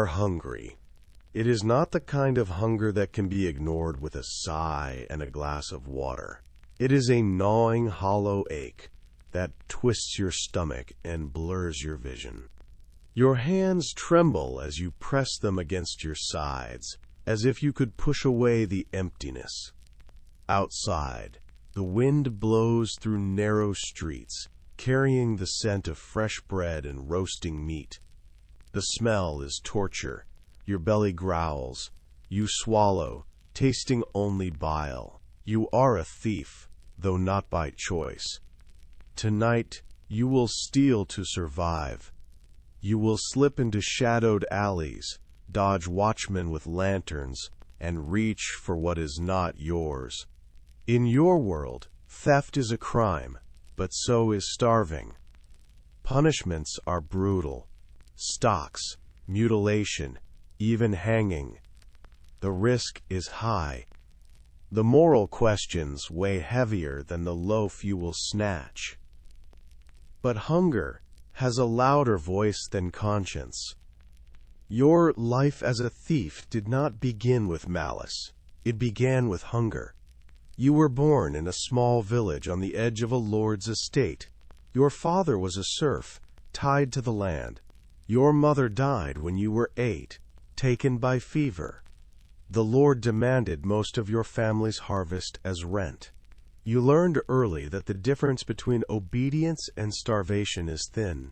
hungry. It is not the kind of hunger that can be ignored with a sigh and a glass of water. It is a gnawing, hollow ache that twists your stomach and blurs your vision. Your hands tremble as you press them against your sides, as if you could push away the emptiness. Outside, the wind blows through narrow streets, carrying the scent of fresh bread and roasting meat. The smell is torture. Your belly growls. You swallow, tasting only bile. You are a thief, though not by choice. Tonight, you will steal to survive. You will slip into shadowed alleys, dodge watchmen with lanterns, and reach for what is not yours. In your world, theft is a crime, but so is starving. Punishments are brutal. Stocks, mutilation, even hanging. The risk is high. The moral questions weigh heavier than the loaf you will snatch. But hunger has a louder voice than conscience. Your life as a thief did not begin with malice. It began with hunger. You were born in a small village on the edge of a lord's estate. Your father was a serf, tied to the land. Your mother died when you were 8, taken by fever. The Lord demanded most of your family's harvest as rent. You learned early that the difference between obedience and starvation is thin.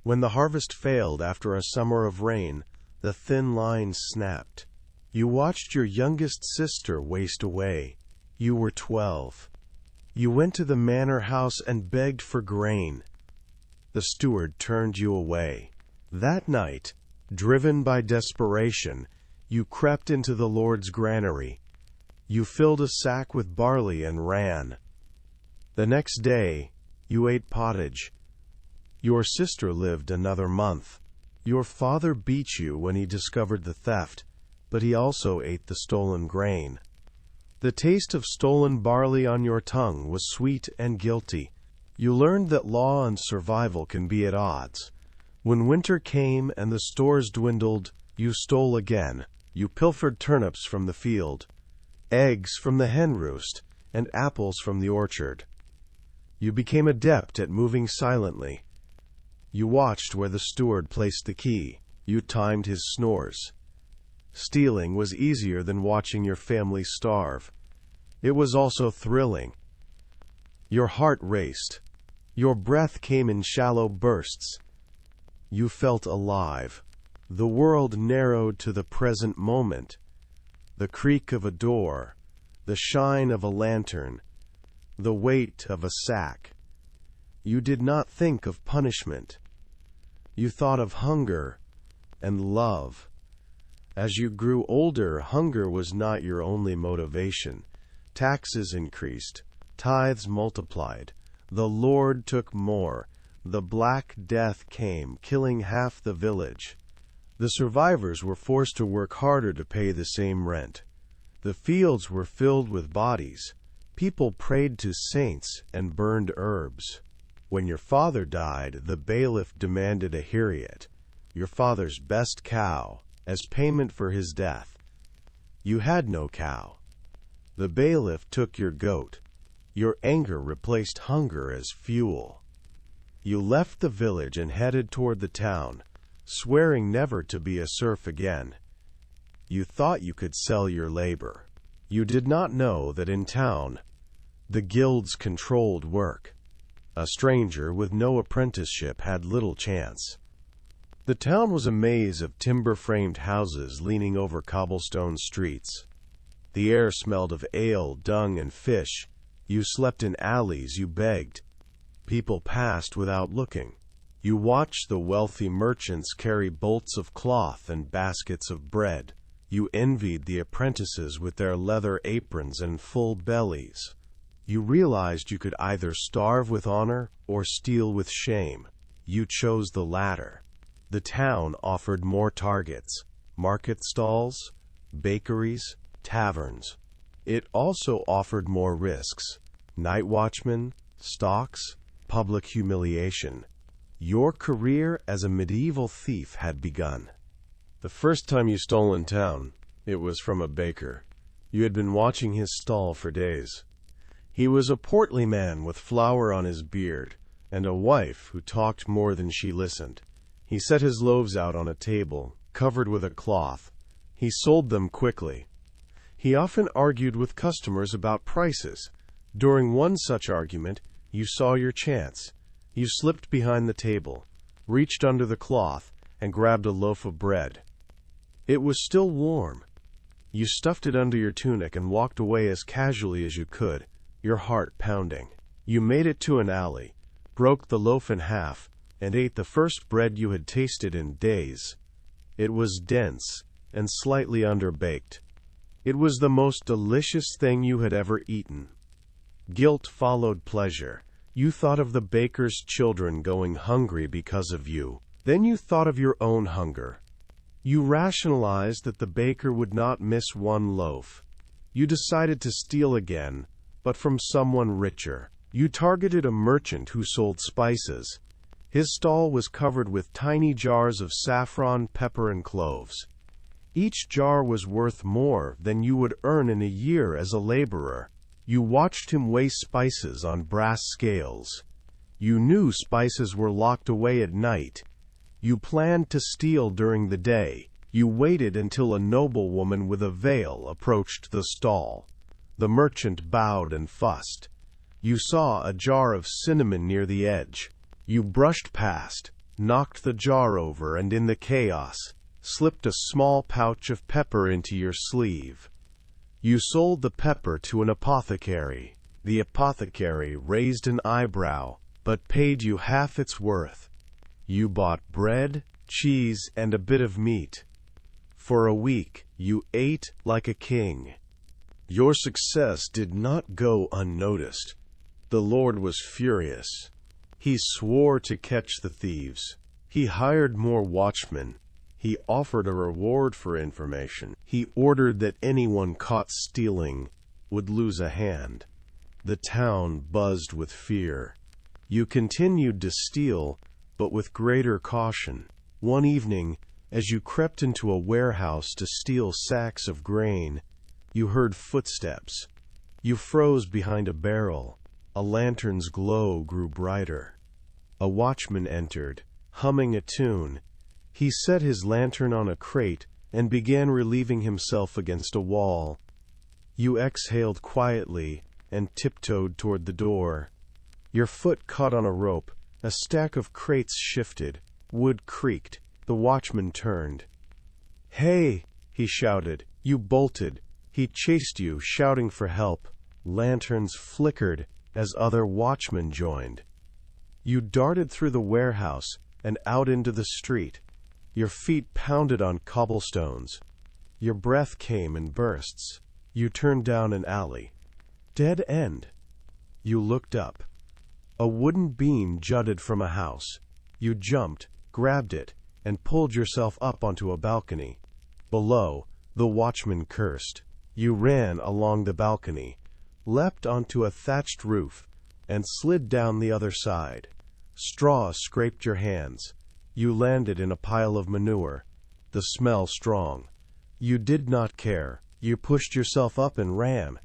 When the harvest failed after a summer of rain, the thin line snapped. You watched your youngest sister waste away. You were 12. You went to the manor house and begged for grain. The steward turned you away. That night, driven by desperation, you crept into the Lord's granary. You filled a sack with barley and ran. The next day, you ate pottage. Your sister lived another month. Your father beat you when he discovered the theft, but he also ate the stolen grain. The taste of stolen barley on your tongue was sweet and guilty. You learned that law and survival can be at odds. When winter came and the stores dwindled, you stole again. You pilfered turnips from the field, eggs from the hen roost, and apples from the orchard. You became adept at moving silently. You watched where the steward placed the key. You timed his snores. Stealing was easier than watching your family starve. It was also thrilling. Your heart raced. Your breath came in shallow bursts. You felt alive. The world narrowed to the present moment. The creak of a door, the shine of a lantern, the weight of a sack. You did not think of punishment. You thought of hunger and love. As you grew older, hunger was not your only motivation. Taxes increased, tithes multiplied. The Lord took more. The Black Death came, killing half the village. The survivors were forced to work harder to pay the same rent. The fields were filled with bodies. People prayed to saints and burned herbs. When your father died, the bailiff demanded a hiriot, your father's best cow, as payment for his death. You had no cow. The bailiff took your goat. Your anger replaced hunger as fuel. You left the village and headed toward the town, swearing never to be a serf again. You thought you could sell your labor. You did not know that in town, the guilds controlled work. A stranger with no apprenticeship had little chance. The town was a maze of timber-framed houses leaning over cobblestone streets. The air smelled of ale, dung, and fish. You slept in alleys, you begged. People passed without looking. You watched the wealthy merchants carry bolts of cloth and baskets of bread. You envied the apprentices with their leather aprons and full bellies. You realized you could either starve with honor or steal with shame. You chose the latter. The town offered more targets: market stalls, bakeries, taverns. It also offered more risks: night watchmen, stocks, public humiliation. Your career as a medieval thief had begun. The first time you stole in town, it was from a baker. You had been watching his stall for days. He was a portly man with flour on his beard, and a wife who talked more than she listened. He set his loaves out on a table, covered with a cloth. He sold them quickly. He often argued with customers about prices. During one such argument, you saw your chance. You slipped behind the table, reached under the cloth, and grabbed a loaf of bread. It was still warm. You stuffed it under your tunic and walked away as casually as you could, your heart pounding. You made it to an alley, broke the loaf in half, and ate the first bread you had tasted in days. It was dense and slightly underbaked. It was the most delicious thing you had ever eaten. Guilt followed pleasure. You thought of the baker's children going hungry because of you. Then you thought of your own hunger. You rationalized that the baker would not miss one loaf. You decided to steal again, but from someone richer. You targeted a merchant who sold spices. His stall was covered with tiny jars of saffron, pepper, and cloves. Each jar was worth more than you would earn in a year as a laborer. You watched him weigh spices on brass scales. You knew spices were locked away at night. You planned to steal during the day. You waited until a noblewoman with a veil approached the stall. The merchant bowed and fussed. You saw a jar of cinnamon near the edge. You brushed past, knocked the jar over, and in the chaos, slipped a small pouch of pepper into your sleeve. You sold the pepper to an apothecary. The apothecary raised an eyebrow, but paid you half its worth. You bought bread, cheese, and a bit of meat. For a week, you ate like a king. Your success did not go unnoticed. The Lord was furious. He swore to catch the thieves. He hired more watchmen. He offered a reward for information. He ordered that anyone caught stealing would lose a hand. The town buzzed with fear. You continued to steal, but with greater caution. One evening, as you crept into a warehouse to steal sacks of grain, you heard footsteps. You froze behind a barrel. A lantern's glow grew brighter. A watchman entered, humming a tune. He set his lantern on a crate and began relieving himself against a wall. You exhaled quietly and tiptoed toward the door. Your foot caught on a rope. A stack of crates shifted. Wood creaked. The watchman turned. "Hey!" he shouted. You bolted. He chased you, shouting for help. Lanterns flickered as other watchmen joined. You darted through the warehouse and out into the street. Your feet pounded on cobblestones. Your breath came in bursts. You turned down an alley. Dead end. You looked up. A wooden beam jutted from a house. You jumped, grabbed it, and pulled yourself up onto a balcony. Below, the watchman cursed. You ran along the balcony, leapt onto a thatched roof, and slid down the other side. Straw scraped your hands. You landed in a pile of manure, the smell strong. You did not care. You pushed yourself up and ran.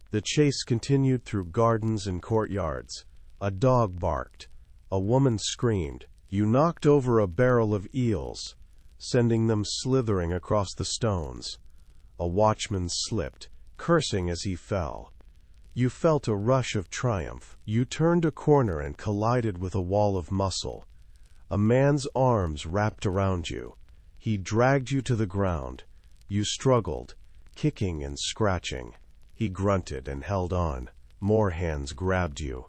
The chase continued through gardens and courtyards. A dog barked. A woman screamed. You knocked over a barrel of eels, sending them slithering across the stones. A watchman slipped, cursing as he fell. You felt a rush of triumph. You turned a corner and collided with a wall of muscle. A man's arms wrapped around you. He dragged you to the ground. You struggled, kicking and scratching. He grunted and held on. More hands grabbed you.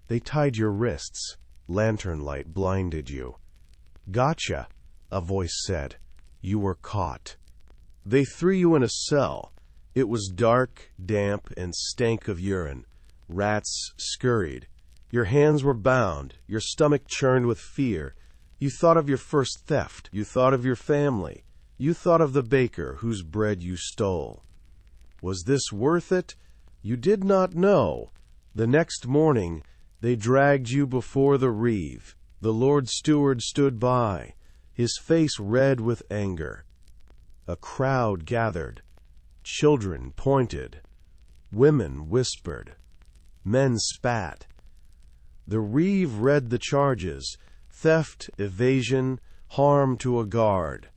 They tied your wrists. Lantern light blinded you. "Gotcha," a voice said. You were caught. They threw you in a cell. It was dark, damp, and stank of urine. Rats scurried. Your hands were bound. Your stomach churned with fear. You thought of your first theft. You thought of your family. You thought of the baker whose bread you stole. Was this worth it? You did not know. The next morning, they dragged you before the reeve. The Lord Steward stood by, his face red with anger. A crowd gathered. Children pointed. Women whispered. Men spat. The reeve read the charges: theft, evasion, harm to a guard.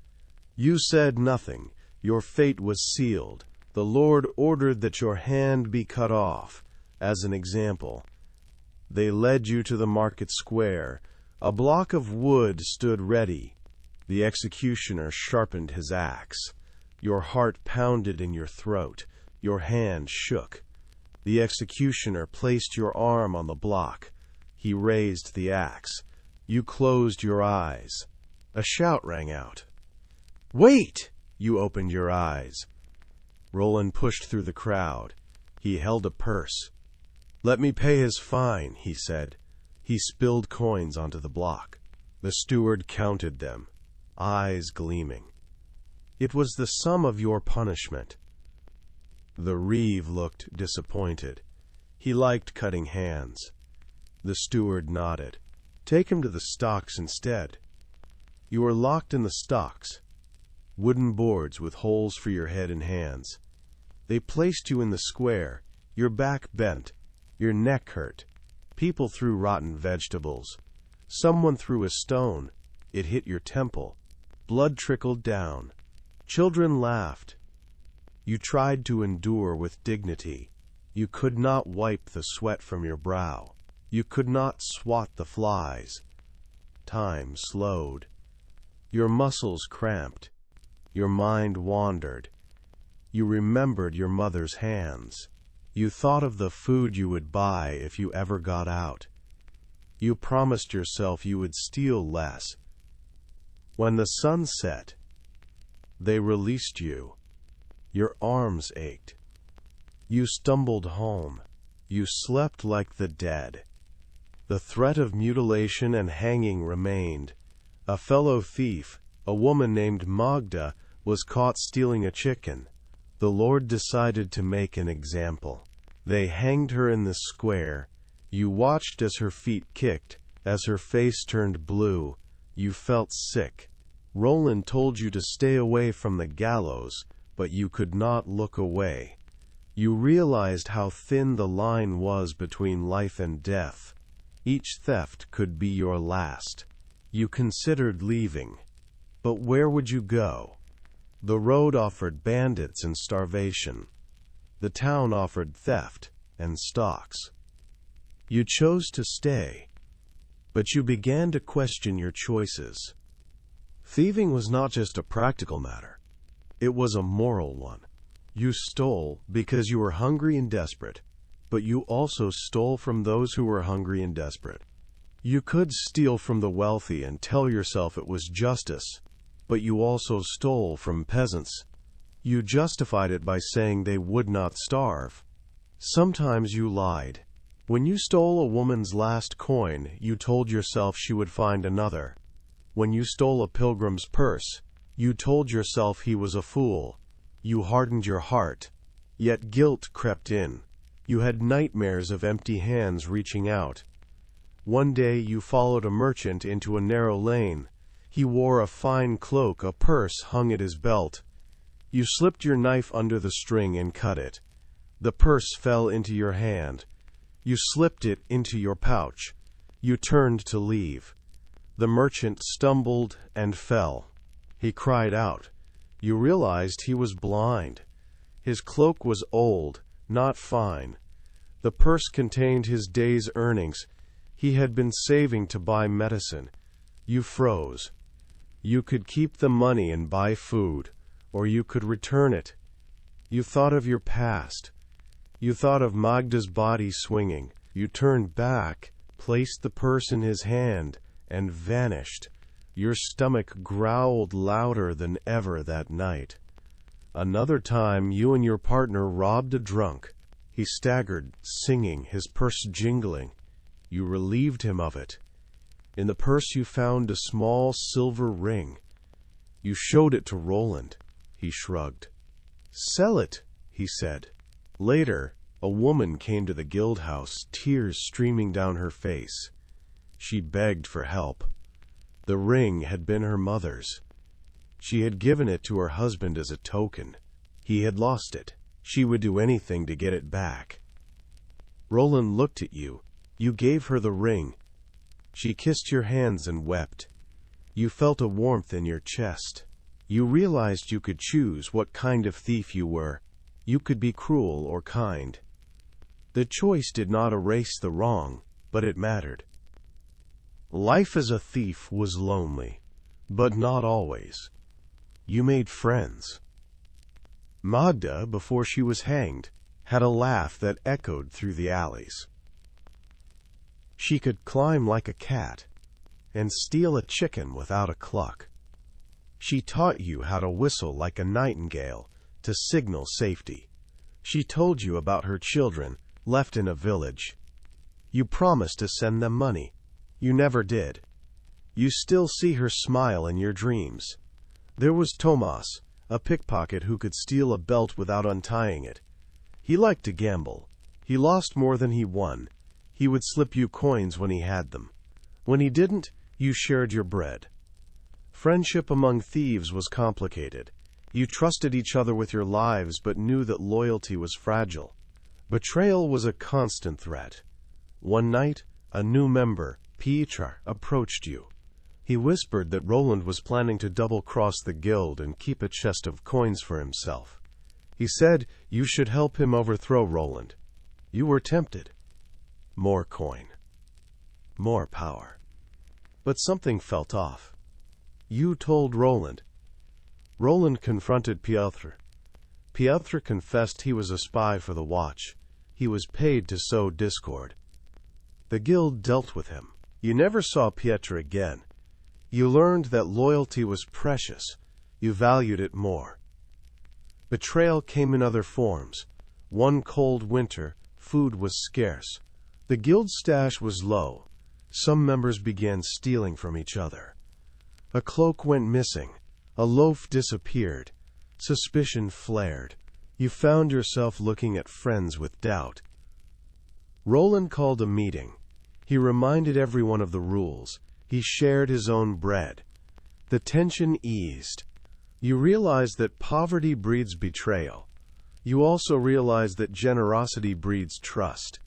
You said nothing. Your fate was sealed. The Lord ordered that your hand be cut off. As an example, they led you to the market square. A block of wood stood ready. The executioner sharpened his axe. Your heart pounded in your throat. Your hand shook. The executioner placed your arm on the block. He raised the axe. You closed your eyes. A shout rang out. "Wait!" You opened your eyes. Roland pushed through the crowd. He held a purse. "Let me pay his fine," he said. He spilled coins onto the block. The steward counted them, eyes gleaming. It was the sum of your punishment. The reeve looked disappointed. He liked cutting hands. The steward nodded. "Take him to the stocks instead." You were locked in the stocks, wooden boards with holes for your head and hands. They placed you in the square, your back bent, your neck hurt. People threw rotten vegetables. Someone threw a stone. It hit your temple. Blood trickled down. Children laughed. You tried to endure with dignity. You could not wipe the sweat from your brow. You could not swat the flies. Time slowed. Your muscles cramped. Your mind wandered. You remembered your mother's hands. You thought of the food you would buy if you ever got out. You promised yourself you would steal less. When the sun set, they released you. Your arms ached. You stumbled home. You slept like the dead. The threat of mutilation and hanging remained. A fellow thief, a woman named Magda, was caught stealing a chicken. The Lord decided to make an example. They hanged her in the square. You watched as her feet kicked, as her face turned blue. You felt sick. Roland told you to stay away from the gallows, but you could not look away. You realized how thin the line was between life and death. Each theft could be your last. You considered leaving. But where would you go? The road offered bandits and starvation. The town offered theft and stocks. You chose to stay, but you began to question your choices. Thieving was not just a practical matter. It was a moral one. You stole because you were hungry and desperate, but you also stole from those who were hungry and desperate. You could steal from the wealthy and tell yourself it was justice, but you also stole from peasants. You justified it by saying they would not starve. Sometimes you lied. When you stole a woman's last coin, you told yourself she would find another. When you stole a pilgrim's purse, you told yourself he was a fool. You hardened your heart, yet guilt crept in. You had nightmares of empty hands reaching out. One day you followed a merchant into a narrow lane. He wore a fine cloak, a purse hung at his belt. You slipped your knife under the string and cut it. The purse fell into your hand. You slipped it into your pouch. You turned to leave. The merchant stumbled and fell. He cried out. You realized he was blind. His cloak was old, not fine. The purse contained his day's earnings. He had been saving to buy medicine. You froze. You could keep the money and buy food, or you could return it. You thought of your past. You thought of Magda's body swinging. You turned back, placed the purse in his hand, and vanished. Your stomach growled louder than ever that night. Another time, you and your partner robbed a drunk. He staggered, singing, his purse jingling. You relieved him of it. In the purse you found a small silver ring. You showed it to Roland. He shrugged. "Sell it," he said. Later, a woman came to the guild house, tears streaming down her face. She begged for help. The ring had been her mother's. She had given it to her husband as a token. He had lost it. She would do anything to get it back. Roland looked at you. You gave her the ring. She kissed your hands and wept. You felt a warmth in your chest. You realized you could choose what kind of thief you were. You could be cruel or kind. The choice did not erase the wrong, but it mattered. Life as a thief was lonely, but not always. You made friends. Magda, before she was hanged, had a laugh that echoed through the alleys. She could climb like a cat and steal a chicken without a cluck. She taught you how to whistle like a nightingale to signal safety. She told you about her children left in a village. You promised to send them money. You never did. You still see her smile in your dreams. There was Tomas, a pickpocket who could steal a belt without untying it. He liked to gamble. He lost more than he won. He would slip you coins when he had them. When he didn't, you shared your bread. Friendship among thieves was complicated. You trusted each other with your lives but knew that loyalty was fragile. Betrayal was a constant threat. One night, a new member, Pietro, approached you. He whispered that Roland was planning to double-cross the guild and keep a chest of coins for himself. He said you should help him overthrow Roland. You were tempted. More coin. More power. But something felt off. You told Roland. Roland confronted Piotr. Piotr confessed he was a spy for the Watch. He was paid to sow discord. The guild dealt with him. You never saw Piotr again. You learned that loyalty was precious. You valued it more. Betrayal came in other forms. One cold winter, food was scarce. The guild's stash was low. Some members began stealing from each other. A cloak went missing. A loaf disappeared. Suspicion flared. You found yourself looking at friends with doubt. Roland called a meeting. He reminded everyone of the rules. He shared his own bread. The tension eased. You realized that poverty breeds betrayal. You also realized that generosity breeds trust.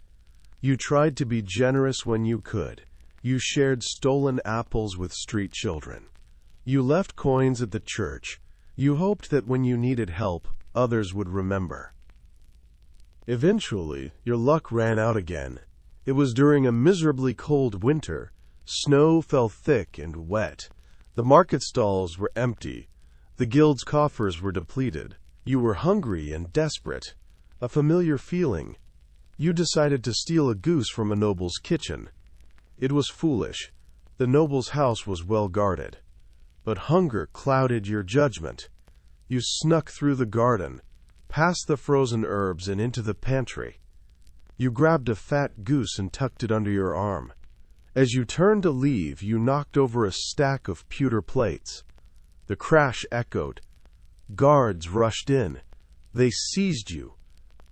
You tried to be generous when you could. You shared stolen apples with street children. You left coins at the church. You hoped that when you needed help, others would remember. Eventually, your luck ran out again. It was during a miserably cold winter. Snow fell thick and wet. The market stalls were empty. The guild's coffers were depleted. You were hungry and desperate. A familiar feeling. You decided to steal a goose from a noble's kitchen. It was foolish. The noble's house was well guarded. But hunger clouded your judgment. You snuck through the garden, past the frozen herbs and into the pantry. You grabbed a fat goose and tucked it under your arm. As you turned to leave, you knocked over a stack of pewter plates. The crash echoed. Guards rushed in. They seized you.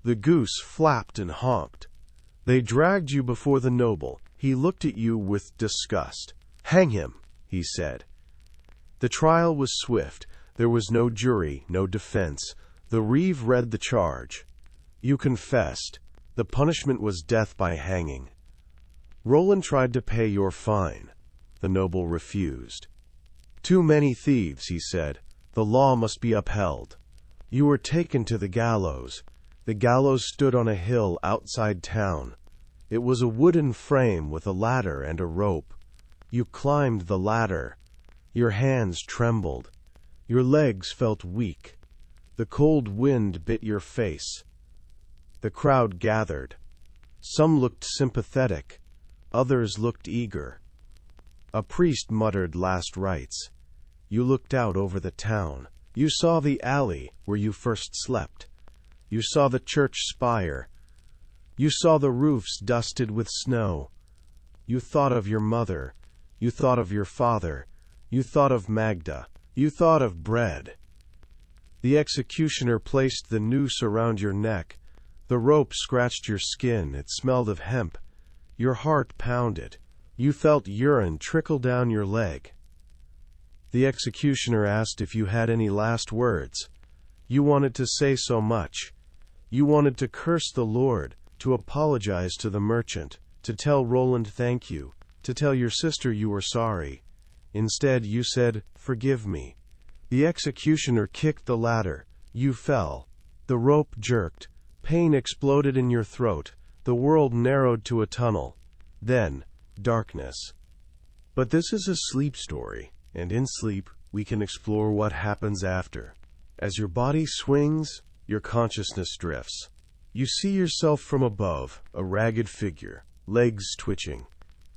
The goose flapped and honked. They dragged you before the noble. He looked at you with disgust. "Hang him," he said. The trial was swift. There was no jury, no defense. The reeve read the charge. You confessed. The punishment was death by hanging. Roland tried to pay your fine. The noble refused. "Too many thieves," he said. "The law must be upheld." You were taken to the gallows. The gallows stood on a hill outside town. It was a wooden frame with a ladder and a rope. You climbed the ladder. Your hands trembled. Your legs felt weak. The cold wind bit your face. The crowd gathered. Some looked sympathetic. Others looked eager. A priest muttered last rites. You looked out over the town. You saw the alley where you first slept. You saw the church spire. You saw the roofs dusted with snow. You thought of your mother. You thought of your father. You thought of Magda. You thought of bread. The executioner placed the noose around your neck. The rope scratched your skin. It smelled of hemp. Your heart pounded. You felt urine trickle down your leg. The executioner asked if you had any last words. You wanted to say so much. You wanted to curse the Lord, to apologize to the merchant, to tell Roland thank you, to tell your sister you were sorry. Instead, you said, "Forgive me." The executioner kicked the ladder. You fell. The rope jerked. Pain exploded in your throat. The world narrowed to a tunnel. Then, darkness. But this is a sleep story, and in sleep, we can explore what happens after. As your body swings, your consciousness drifts. You see yourself from above, a ragged figure, legs twitching.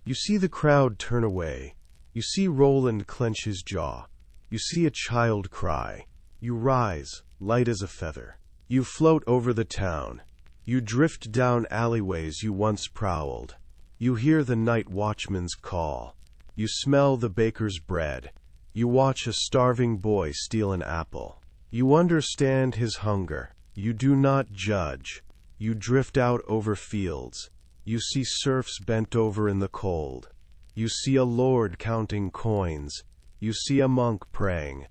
You see the crowd turn away. You see Roland clench his jaw. You see a child cry. You rise, light as a feather. You float over the town. You drift down alleyways you once prowled. You hear the night watchman's call. You smell the baker's bread. You watch a starving boy steal an apple. You understand his hunger. You do not judge. You drift out over fields. You see serfs bent over in the cold. You see a lord counting coins. You see a monk praying.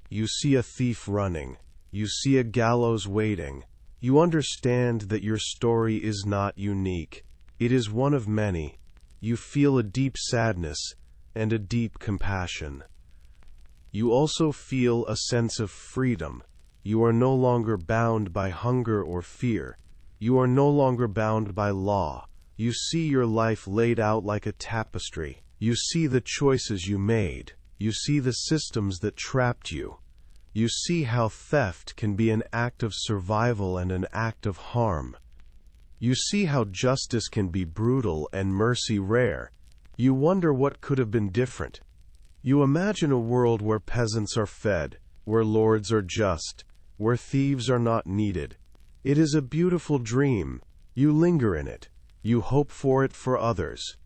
You see a thief running. You see a gallows waiting. You understand that your story is not unique. It is one of many. You feel a deep sadness and a deep compassion. You also feel a sense of freedom. You are no longer bound by hunger or fear. You are no longer bound by law. You see your life laid out like a tapestry. You see the choices you made. You see the systems that trapped you. You see how theft can be an act of survival and an act of harm. You see how justice can be brutal and mercy rare. You wonder what could have been different. You imagine a world where peasants are fed, where lords are just, where thieves are not needed. It is a beautiful dream. You linger in it. You hope for it for others.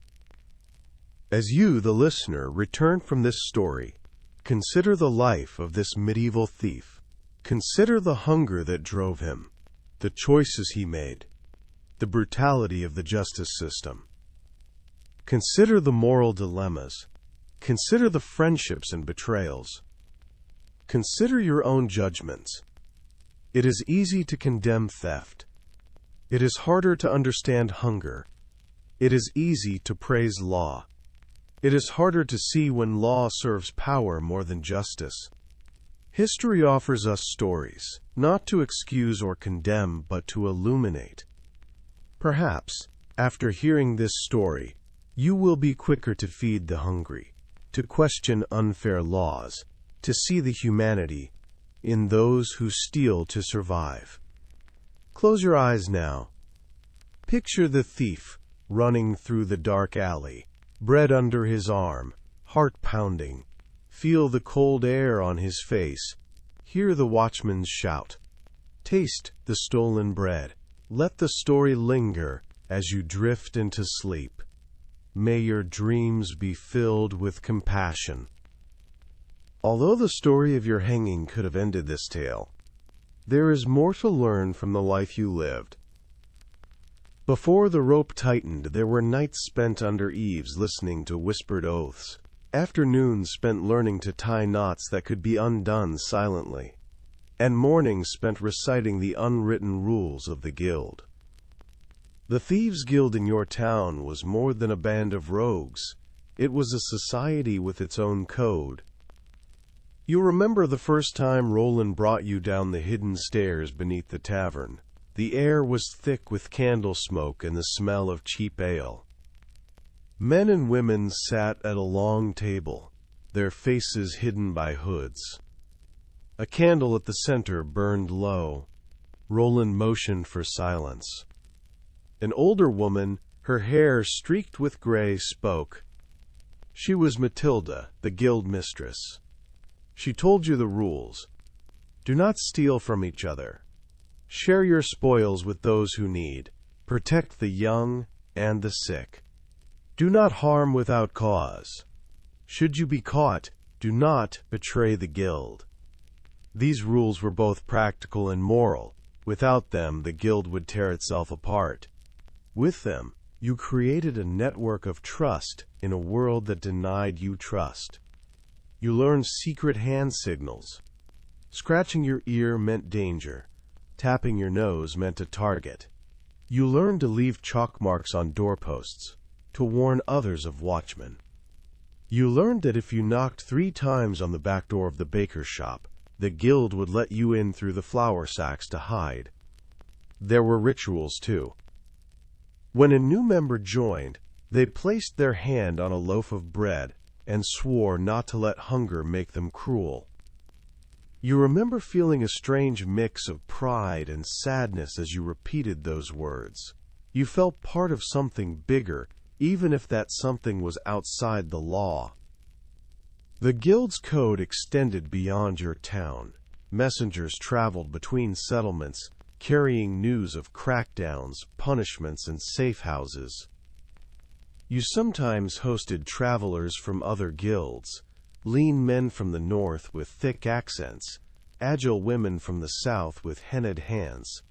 As you, the listener, return from this story, consider the life of this medieval thief. Consider the hunger that drove him, the choices he made, the brutality of the justice system. Consider the moral dilemmas. Consider the friendships and betrayals. Consider your own judgments. It is easy to condemn theft. It is harder to understand hunger. It is easy to praise law. It is harder to see when law serves power more than justice. History offers us stories, not to excuse or condemn, but to illuminate. Perhaps, after hearing this story, you will be quicker to feed the hungry, to question unfair laws, to see the humanity in those who steal to survive. Close your eyes now. Picture the thief running through the dark alley, bread under his arm, heart pounding. Feel the cold air on his face. Hear the watchman's shout. Taste the stolen bread. Let the story linger as you drift into sleep. May your dreams be filled with compassion. Although the story of your hanging could have ended this tale, there is more to learn from the life you lived. Before the rope tightened, there were nights spent under eaves listening to whispered oaths, afternoons spent learning to tie knots that could be undone silently, and mornings spent reciting the unwritten rules of the guild. The Thieves' Guild in your town was more than a band of rogues. It was a society with its own code. You remember the first time Roland brought you down the hidden stairs beneath the tavern. The air was thick with candle smoke and the smell of cheap ale. Men and women sat at a long table, their faces hidden by hoods. A candle at the center burned low. Roland motioned for silence. An older woman, her hair streaked with gray, spoke. She was Matilda, the guild mistress. She told you the rules. Do not steal from each other. Share your spoils with those who need. Protect the young and the sick. Do not harm without cause. Should you be caught, do not betray the guild. These rules were both practical and moral. Without them, the guild would tear itself apart. With them, you created a network of trust in a world that denied you trust. You learned secret hand signals. Scratching your ear meant danger. Tapping your nose meant a target. You learned to leave chalk marks on doorposts, to warn others of watchmen. You learned that if you knocked 3 times on the back door of the baker's shop, the guild would let you in through the flour sacks to hide. There were rituals, too. When a new member joined, they placed their hand on a loaf of bread and swore not to let hunger make them cruel. You remember feeling a strange mix of pride and sadness as you repeated those words. You felt part of something bigger, even if that something was outside the law. The guild's code extended beyond your town. Messengers traveled between settlements, carrying news of crackdowns, punishments, and safe houses. You sometimes hosted travelers from other guilds, lean men from the north with thick accents, agile women from the south with henned hands.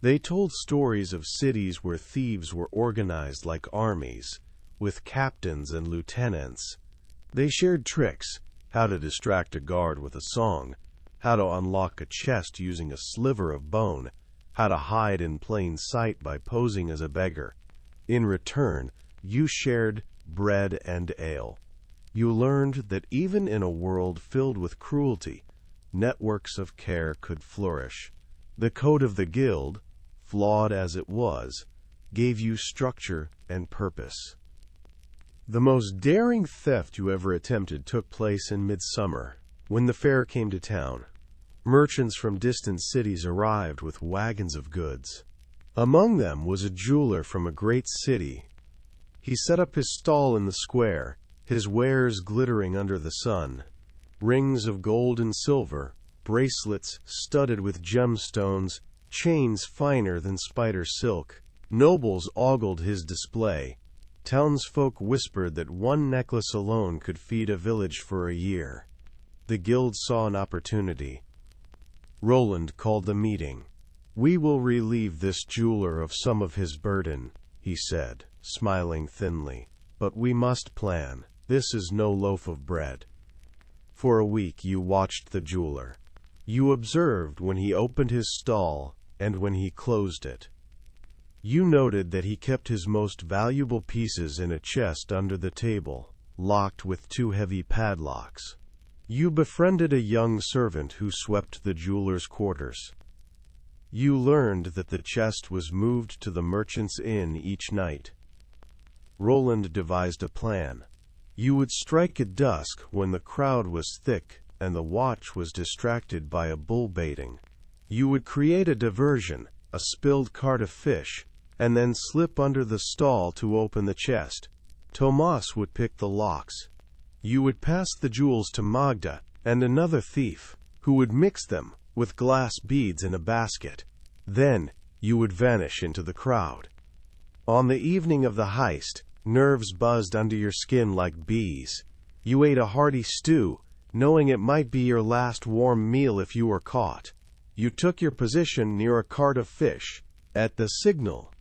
They told stories of cities where thieves were organized like armies, with captains and lieutenants. They shared tricks, how to distract a guard with a song, how to unlock a chest using a sliver of bone, how to hide in plain sight by posing as a beggar. In return, you shared bread and ale. You learned that even in a world filled with cruelty, networks of care could flourish. The code of the guild, flawed as it was, gave you structure and purpose. The most daring theft you ever attempted took place in midsummer, when the fair came to town. Merchants from distant cities arrived with wagons of goods. Among them was a jeweler from a great city. He set up his stall in the square, his wares glittering under the sun. Rings of gold and silver, bracelets studded with gemstones, chains finer than spider silk. Nobles ogled his display. Townsfolk whispered that one necklace alone could feed a village for a year. The guild saw an opportunity. Roland called the meeting. "We will relieve this jeweler of some of his burden," he said, smiling thinly. "But we must plan. This is no loaf of bread." For a week you watched the jeweler. You observed when he opened his stall and when he closed it. You noted that he kept his most valuable pieces in a chest under the table, locked with 2 heavy padlocks. You befriended a young servant who swept the jeweler's quarters. You learned that the chest was moved to the merchant's inn each night. Roland devised a plan. You would strike at dusk when the crowd was thick and the watch was distracted by a bull baiting. You would create a diversion, a spilled cart of fish, and then slip under the stall to open the chest. Tomas would pick the locks. You would pass the jewels to Magda and another thief, who would mix them with glass beads in a basket. Then you would vanish into the crowd. On the evening of the heist, nerves buzzed under your skin like bees. You ate a hearty stew, knowing it might be your last warm meal if you were caught. You took your position near a cart of fish. At the signal,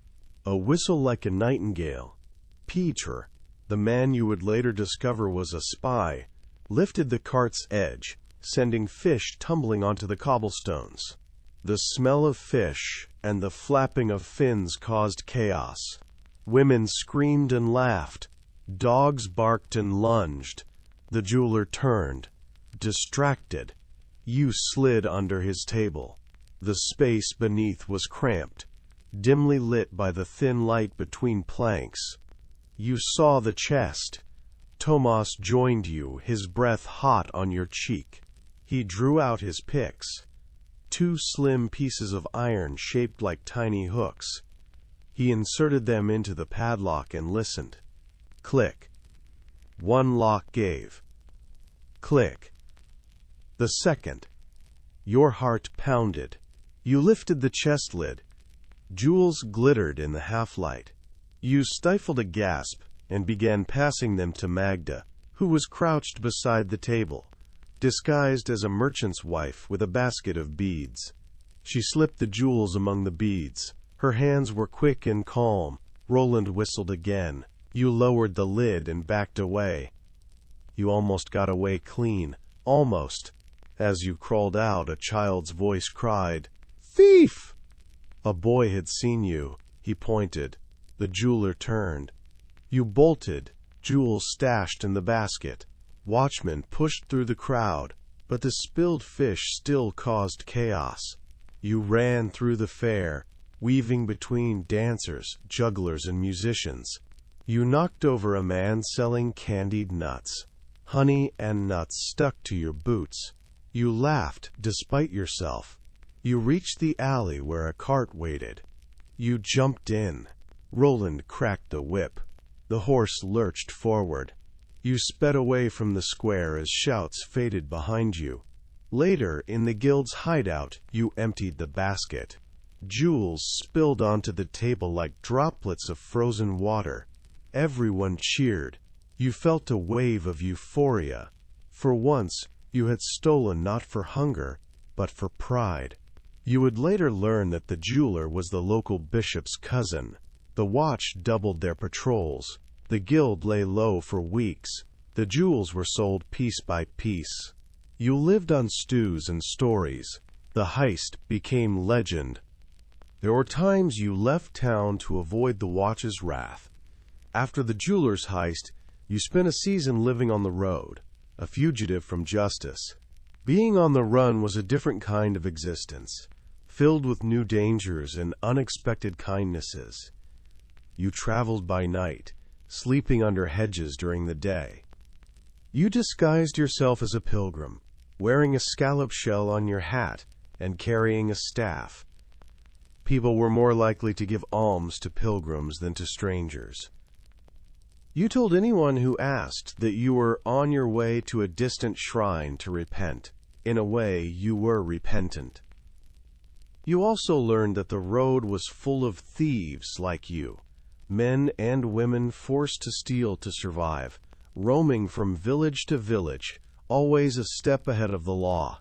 a whistle like a nightingale, Peter, the man you would later discover was a spy, lifted the cart's edge, sending fish tumbling onto the cobblestones. The smell of fish and the flapping of fins caused chaos. Women screamed and laughed. Dogs barked and lunged. The jeweler turned. Distracted, you slid under his table. The space beneath was cramped, dimly lit by the thin light between planks. You saw the chest. Tomas joined you, his breath hot on your cheek. He drew out his picks, 2 slim pieces of iron shaped like tiny hooks. He inserted them into the padlock and listened. Click. 1 lock gave. Click. The second. Your heart pounded. You lifted the chest lid. Jewels glittered in the half-light. You stifled a gasp and began passing them to Magda, who was crouched beside the table, disguised as a merchant's wife with a basket of beads. She slipped the jewels among the beads. Her hands were quick and calm. Roland whistled again. You lowered the lid and backed away. You almost got away clean. Almost. As you crawled out, a child's voice cried, "Thief!" A boy had seen you. He pointed. The jeweler turned. You bolted, jewels stashed in the basket. Watchmen pushed through the crowd, but the spilled fish still caused chaos. You ran through the fair, weaving between dancers, jugglers, and musicians. You knocked over a man selling candied nuts. Honey and nuts stuck to your boots. You laughed despite yourself. You reached the alley where a cart waited. You jumped in. Roland cracked the whip. The horse lurched forward. You sped away from the square as shouts faded behind you. Later, in the guild's hideout, you emptied the basket. Jewels spilled onto the table like droplets of frozen water. Everyone cheered. You felt a wave of euphoria. For once, you had stolen not for hunger, but for pride. You would later learn that the jeweler was the local bishop's cousin. The watch doubled their patrols. The guild lay low for weeks. The jewels were sold piece by piece. You lived on stews and stories. The heist became legend. There were times you left town to avoid the watch's wrath. After the jeweler's heist, you spent a season living on the road, a fugitive from justice. Being on the run was a different kind of existence, filled with new dangers and unexpected kindnesses. You traveled by night, sleeping under hedges during the day. You disguised yourself as a pilgrim, wearing a scallop shell on your hat and carrying a staff. People were more likely to give alms to pilgrims than to strangers. You told anyone who asked that you were on your way to a distant shrine to repent. In a way, you were repentant. You also learned that the road was full of thieves like you, men and women forced to steal to survive, roaming from village to village, always a step ahead of the law.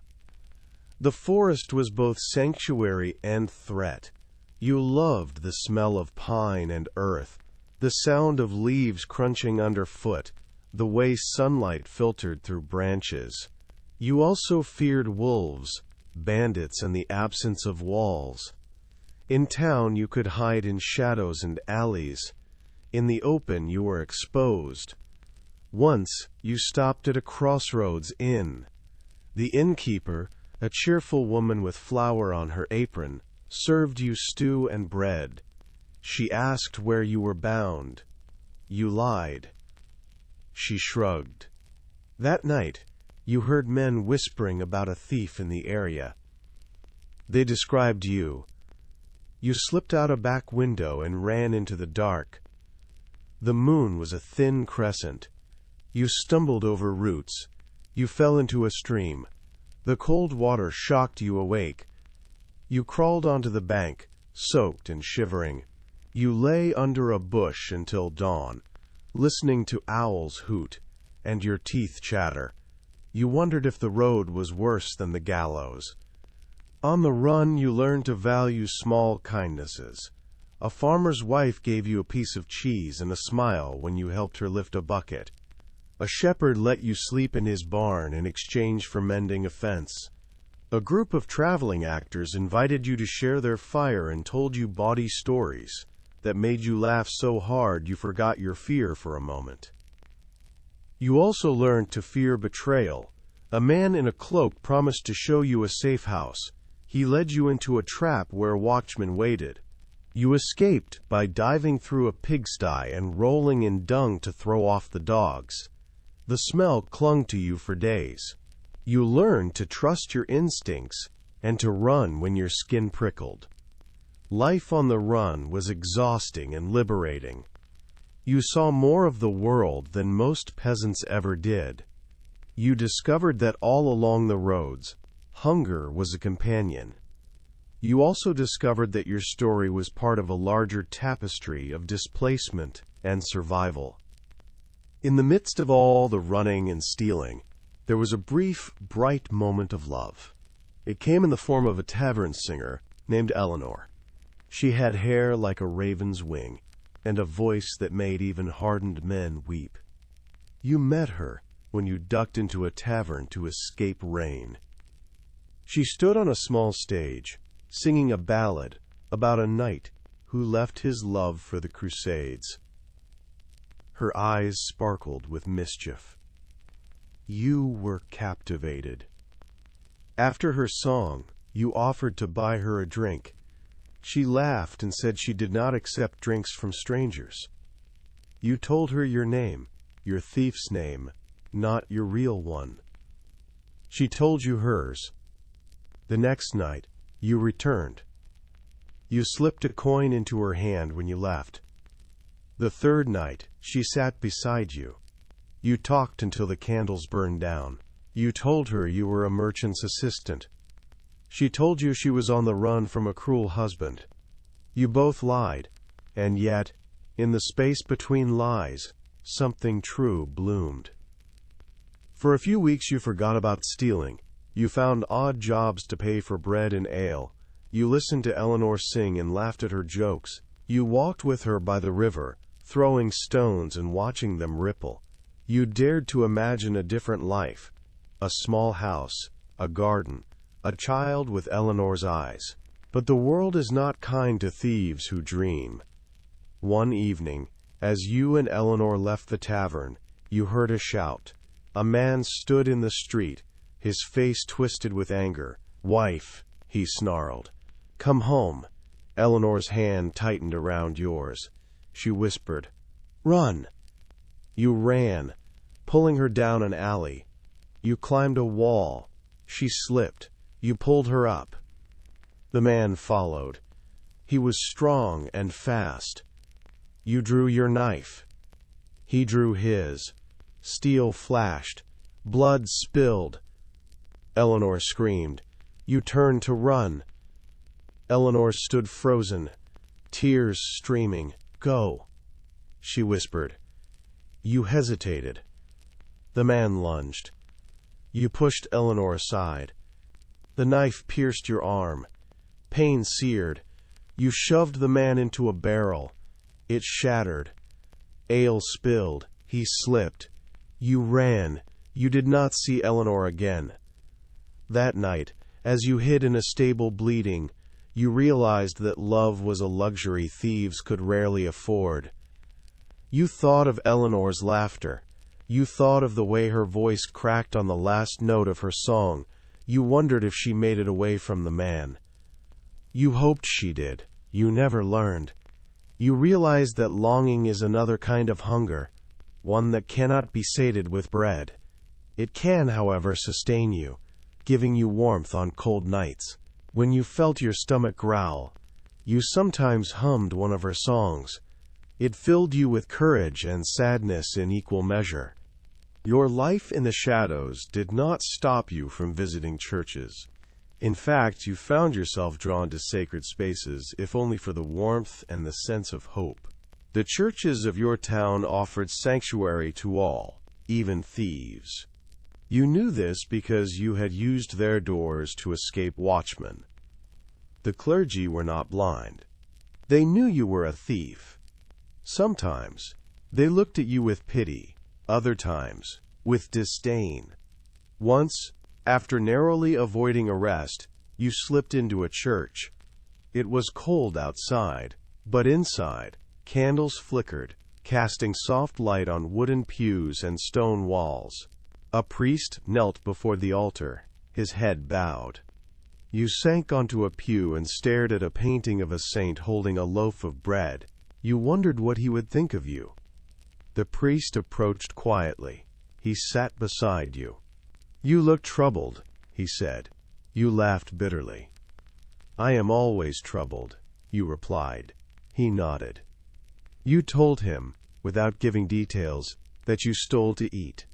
The forest was both sanctuary and threat. You loved the smell of pine and earth, the sound of leaves crunching underfoot, the way sunlight filtered through branches. You also feared wolves, bandits, and the absence of walls. In town you could hide in shadows and alleys. In the open you were exposed. Once you stopped at a crossroads inn. The innkeeper, a cheerful woman with flour on her apron, served you stew and bread. She asked where you were bound. You lied. She shrugged. That night, you heard men whispering about a thief in the area. They described you. You slipped out a back window and ran into the dark. The moon was a thin crescent. You stumbled over roots. You fell into a stream. The cold water shocked you awake. You crawled onto the bank, soaked and shivering. You lay under a bush until dawn, listening to owls hoot and your teeth chatter. You wondered if the road was worse than the gallows. On the run, you learned to value small kindnesses. A farmer's wife gave you a piece of cheese and a smile when you helped her lift a bucket. A shepherd let you sleep in his barn in exchange for mending a fence. A group of traveling actors invited you to share their fire and told you bawdy stories that made you laugh so hard you forgot your fear for a moment. You also learned to fear betrayal. A man in a cloak promised to show you a safe house. He led you into a trap where watchmen waited. You escaped by diving through a pigsty and rolling in dung to throw off the dogs. The smell clung to you for days. You learned to trust your instincts and to run when your skin prickled. Life on the run was exhausting and liberating. You saw more of the world than most peasants ever did. You discovered that all along the roads, hunger was a companion. You also discovered that your story was part of a larger tapestry of displacement and survival. In the midst of all the running and stealing, there was a brief, bright moment of love. It came in the form of a tavern singer named Eleanor. She had hair like a raven's wing, and a voice that made even hardened men weep. You met her when you ducked into a tavern to escape rain. She stood on a small stage, singing a ballad about a knight who left his love for the Crusades. Her eyes sparkled with mischief. You were captivated. After her song, you offered to buy her a drink. She laughed and said she did not accept drinks from strangers. You told her your name, your thief's name, not your real one. She told you hers. The next night, you returned. You slipped a coin into her hand when you left. The third night, she sat beside you. You talked until the candles burned down. You told her you were a merchant's assistant. She told you she was on the run from a cruel husband. You both lied, and yet, in the space between lies, something true bloomed. For a few weeks you forgot about stealing. You found odd jobs to pay for bread and ale. You listened to Eleanor sing and laughed at her jokes. You walked with her by the river, throwing stones and watching them ripple. You dared to imagine a different life, a small house, a garden, a child with Eleanor's eyes. But the world is not kind to thieves who dream. One evening, as you and Eleanor left the tavern, you heard a shout. A man stood in the street, his face twisted with anger. "Wife," he snarled, "come home." Eleanor's hand tightened around yours. She whispered, "Run." You ran, pulling her down an alley. You climbed a wall. She slipped. You pulled her up. The man followed. He was strong and fast. You drew your knife. He drew his. Steel flashed. Blood spilled. Eleanor screamed. You turned to run. Eleanor stood frozen, tears streaming. "Go," she whispered. You hesitated. The man lunged. You pushed Eleanor aside. The knife pierced your arm. Pain seared. You shoved the man into a barrel. It shattered. Ale spilled. He slipped. You ran. You did not see Eleanor again. That night, as you hid in a stable bleeding, you realized that love was a luxury thieves could rarely afford. You thought of Eleanor's laughter. You thought of the way her voice cracked on the last note of her song. You wondered if she made it away from the man. You hoped she did. You never learned. You realized that longing is another kind of hunger, one that cannot be sated with bread. It can, however, sustain you, giving you warmth on cold nights. When you felt your stomach growl, you sometimes hummed one of her songs. It filled you with courage and sadness in equal measure. Your life in the shadows did not stop you from visiting churches. In fact, you found yourself drawn to sacred spaces, if only for the warmth and the sense of hope. The churches of your town offered sanctuary to all, even thieves. You knew this because you had used their doors to escape watchmen. The clergy were not blind. They knew you were a thief. Sometimes, they looked at you with pity, other times, with disdain. Once, after narrowly avoiding arrest, you slipped into a church. It was cold outside, but inside, candles flickered, casting soft light on wooden pews and stone walls. A priest knelt before the altar, his head bowed. You sank onto a pew and stared at a painting of a saint holding a loaf of bread. You wondered what he would think of you. The priest approached quietly. He sat beside you. "You look troubled," he said. You laughed bitterly. "I am always troubled," you replied. He nodded. You told him, without giving details, that you stole to eat.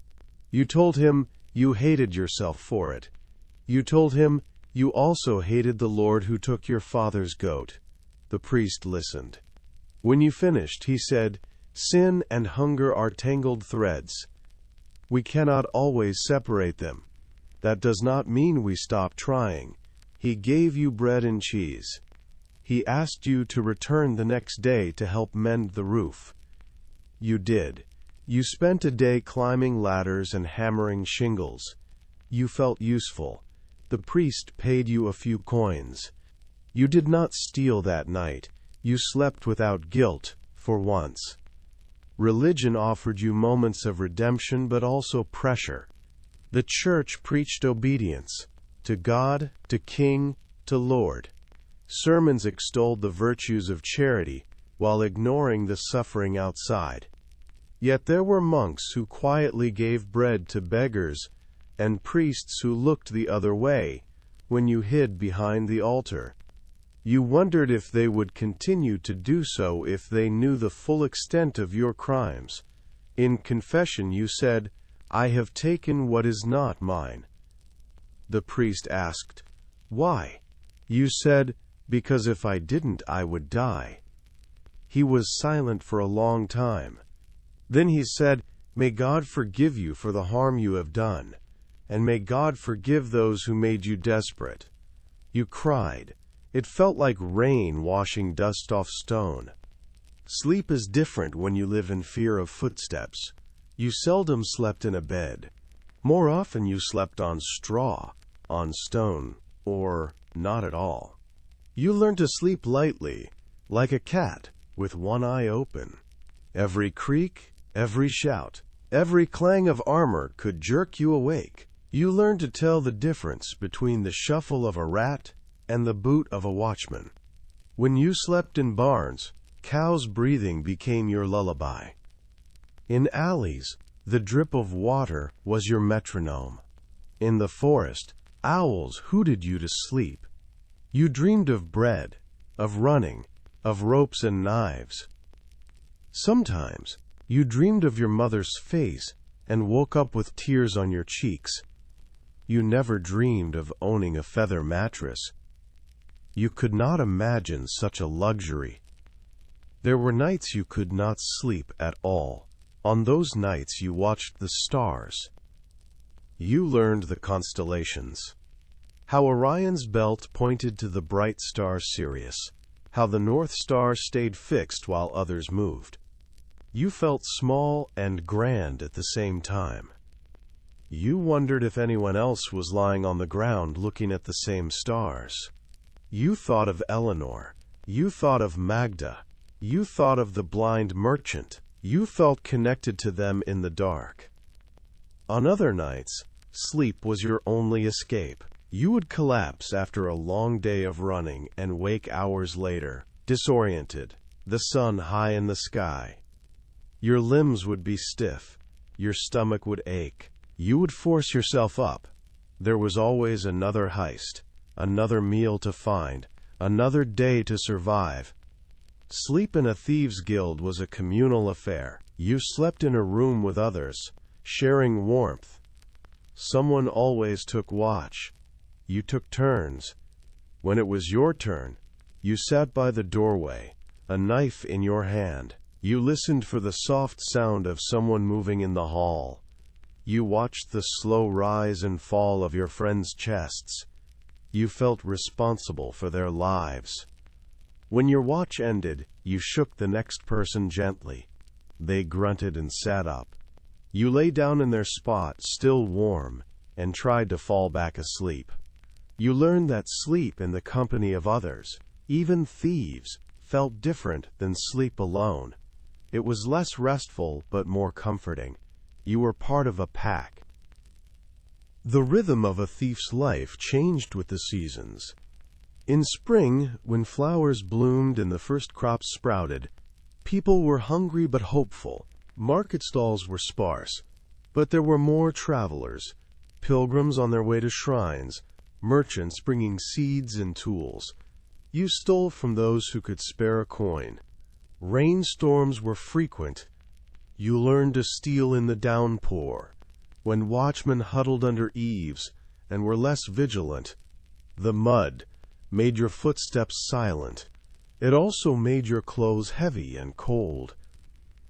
You told him you hated yourself for it. You told him you also hated the Lord who took your father's goat. The priest listened. When you finished, he said, "Sin and hunger are tangled threads. We cannot always separate them. That does not mean we stop trying." He gave you bread and cheese. He asked you to return the next day to help mend the roof. You did. You spent a day climbing ladders and hammering shingles. You felt useful. The priest paid you a few coins. You did not steal that night. You slept without guilt, for once. Religion offered you moments of redemption but also pressure. The church preached obedience, to God, to King, to Lord. Sermons extolled the virtues of charity, while ignoring the suffering outside. Yet there were monks who quietly gave bread to beggars, and priests who looked the other way, when you hid behind the altar. You wondered if they would continue to do so if they knew the full extent of your crimes. In confession you said, "I have taken what is not mine." The priest asked, "Why?" You said, "Because if I didn't, I would die." He was silent for a long time. Then he said, "May God forgive you for the harm you have done, and may God forgive those who made you desperate." You cried. It felt like rain washing dust off stone. Sleep is different when you live in fear of footsteps. You seldom slept in a bed. More often you slept on straw, on stone, or not at all. You learned to sleep lightly, like a cat, with one eye open. Every creak, every shout, every clang of armor could jerk you awake. You learned to tell the difference between the shuffle of a rat and the boot of a watchman. When you slept in barns, cows' breathing became your lullaby. In alleys, the drip of water was your metronome. In the forest, owls hooted you to sleep. You dreamed of bread, of running, of ropes and knives. Sometimes, you dreamed of your mother's face and woke up with tears on your cheeks. You never dreamed of owning a feather mattress. You could not imagine such a luxury. There were nights you could not sleep at all. On those nights you watched the stars. You learned the constellations. How Orion's belt pointed to the bright star Sirius. How the North Star stayed fixed while others moved. You felt small and grand at the same time. You wondered if anyone else was lying on the ground looking at the same stars. You thought of Eleanor. You thought of Magda. You thought of the blind merchant. You felt connected to them in the dark. On other nights, sleep was your only escape. You would collapse after a long day of running and wake hours later, disoriented, the sun high in the sky. Your limbs would be stiff. Your stomach would ache. You would force yourself up. There was always another heist. Another meal to find, another day to survive. Sleep in a thieves' guild was a communal affair. You slept in a room with others, sharing warmth. Someone always took watch. You took turns. When it was your turn, you sat by the doorway, a knife in your hand. You listened for the soft sound of someone moving in the hall. You watched the slow rise and fall of your friends' chests. You felt responsible for their lives. When your watch ended, you shook the next person gently. They grunted and sat up. You lay down in their spot, still warm, and tried to fall back asleep. You learned that sleep in the company of others, even thieves, felt different than sleep alone. It was less restful but more comforting. You were part of a pack. The rhythm of a thief's life changed with the seasons. In spring, when flowers bloomed and the first crops sprouted, people were hungry but hopeful. Market stalls were sparse, but there were more travelers, pilgrims on their way to shrines, merchants bringing seeds and tools. You stole from those who could spare a coin. Rainstorms were frequent. You learned to steal in the downpour, when watchmen huddled under eaves and were less vigilant. The mud made your footsteps silent. It also made your clothes heavy and cold.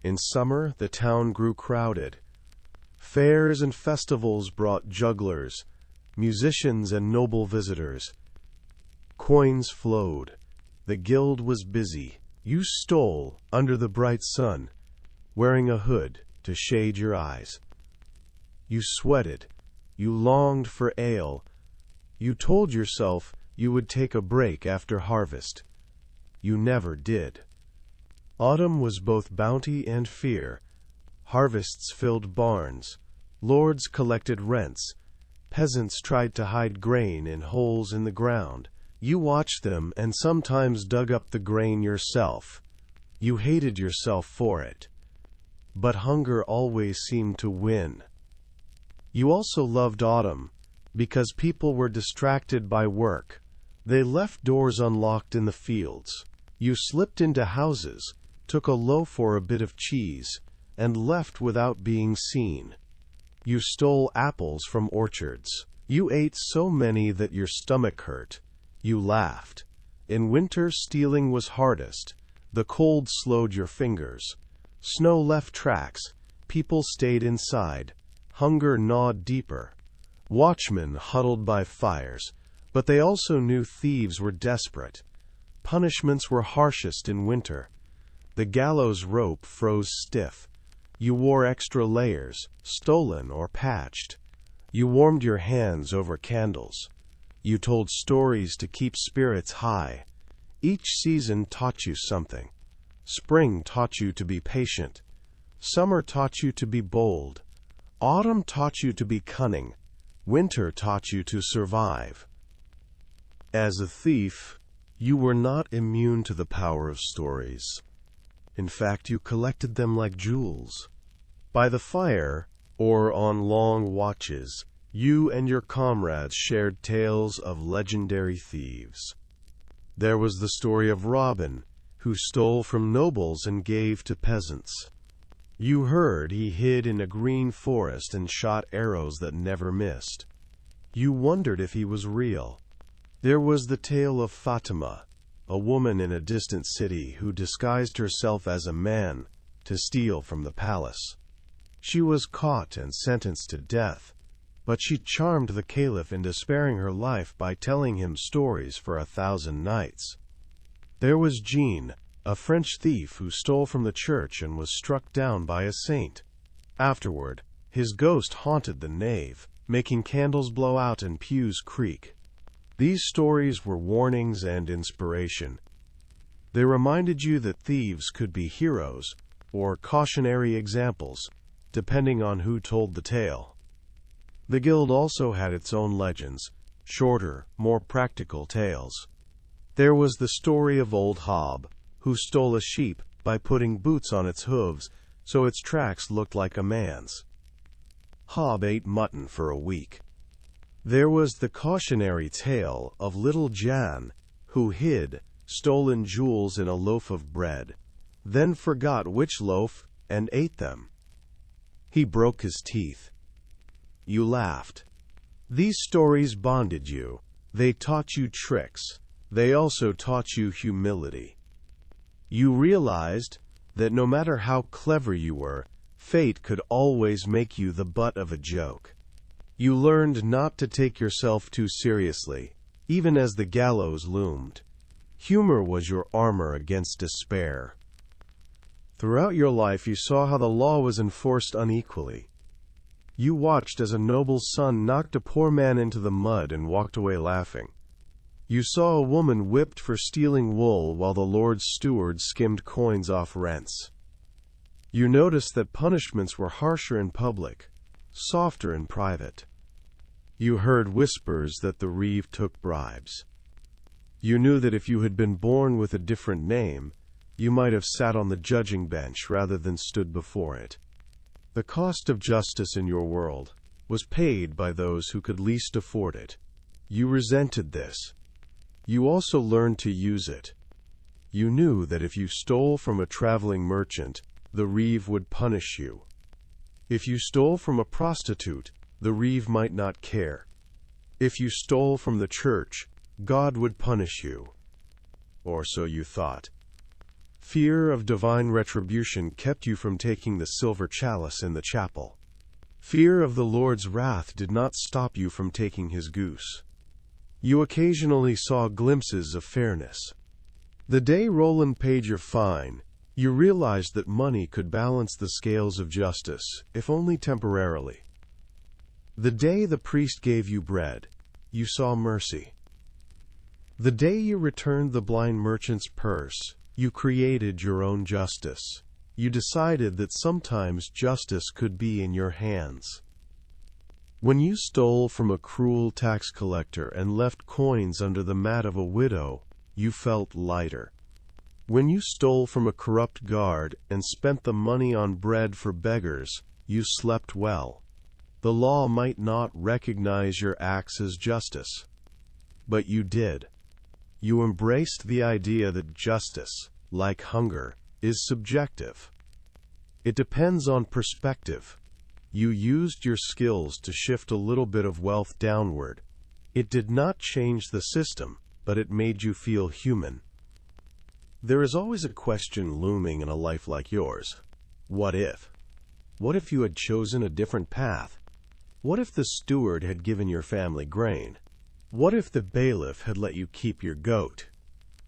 In summer, the town grew crowded. Fairs and festivals brought jugglers, musicians, and noble visitors. Coins flowed. The guild was busy. You stole under the bright sun, wearing a hood, to shade your eyes. You sweated. You longed for ale. You told yourself you would take a break after harvest. You never did. Autumn was both bounty and fear. Harvests filled barns. Lords collected rents. Peasants tried to hide grain in holes in the ground. You watched them and sometimes dug up the grain yourself. You hated yourself for it. But hunger always seemed to win. You also loved autumn, because people were distracted by work. They left doors unlocked in the fields. You slipped into houses, took a loaf or a bit of cheese, and left without being seen. You stole apples from orchards. You ate so many that your stomach hurt. You laughed. In winter, stealing was hardest. The cold slowed your fingers. Snow left tracks. People stayed inside. Hunger gnawed deeper. Watchmen huddled by fires, but they also knew thieves were desperate. Punishments were harshest in winter. The gallows rope froze stiff. You wore extra layers, stolen or patched. You warmed your hands over candles. You told stories to keep spirits high. Each season taught you something. Spring taught you to be patient. Summer taught you to be bold. Autumn taught you to be cunning. Winter taught you to survive. As a thief, you were not immune to the power of stories. In fact, you collected them like jewels. By the fire, or on long watches, you and your comrades shared tales of legendary thieves. There was the story of Robin, who stole from nobles and gave to peasants. You heard he hid in a green forest and shot arrows that never missed. You wondered if he was real. There was the tale of Fatima, a woman in a distant city who disguised herself as a man to steal from the palace. She was caught and sentenced to death, but she charmed the caliph into sparing her life by telling him stories for 1,000 nights. There was Jean, a French thief who stole from the church and was struck down by a saint. Afterward, his ghost haunted the nave, making candles blow out and pews creak. These stories were warnings and inspiration. They reminded you that thieves could be heroes or cautionary examples, depending on who told the tale. The guild also had its own legends, shorter, more practical tales. There was the story of Old Hob, who stole a sheep by putting boots on its hooves so its tracks looked like a man's. Hob ate mutton for a week. There was the cautionary tale of little Jan, who hid stolen jewels in a loaf of bread, then forgot which loaf and ate them. He broke his teeth. You laughed. These stories bonded you. They taught you tricks. They also taught you humility. You realized that no matter how clever you were, fate could always make you the butt of a joke. You learned not to take yourself too seriously, even as the gallows loomed. Humor was your armor against despair. Throughout your life, you saw how the law was enforced unequally. You watched as a noble's son knocked a poor man into the mud and walked away laughing. You saw a woman whipped for stealing wool while the Lord's steward skimmed coins off rents. You noticed that punishments were harsher in public, softer in private. You heard whispers that the reeve took bribes. You knew that if you had been born with a different name, you might have sat on the judging bench rather than stood before it. The cost of justice in your world was paid by those who could least afford it. You resented this. You also learned to use it. You knew that if you stole from a traveling merchant, the reeve would punish you. If you stole from a prostitute, the reeve might not care. If you stole from the church, God would punish you. Or so you thought. Fear of divine retribution kept you from taking the silver chalice in the chapel. Fear of the Lord's wrath did not stop you from taking his goose. You occasionally saw glimpses of fairness. The day Roland paid your fine, You realized that money could balance the scales of justice, if only temporarily. The day the priest gave you bread, you saw mercy. The day you returned the blind merchant's purse, you created your own justice. You decided that sometimes justice could be in your hands. When you stole from a cruel tax collector and left coins under the mat of a widow, you felt lighter. When you stole from a corrupt guard and spent the money on bread for beggars, you slept well. The law might not recognize your acts as justice, but you did. You embraced the idea that justice, like hunger, is subjective. It depends on perspective. You used your skills to shift a little bit of wealth downward. It did not change the system, but it made you feel human. There is always a question looming in a life like yours. What if? What if you had chosen a different path? What if the steward had given your family grain? What if the bailiff had let you keep your goat?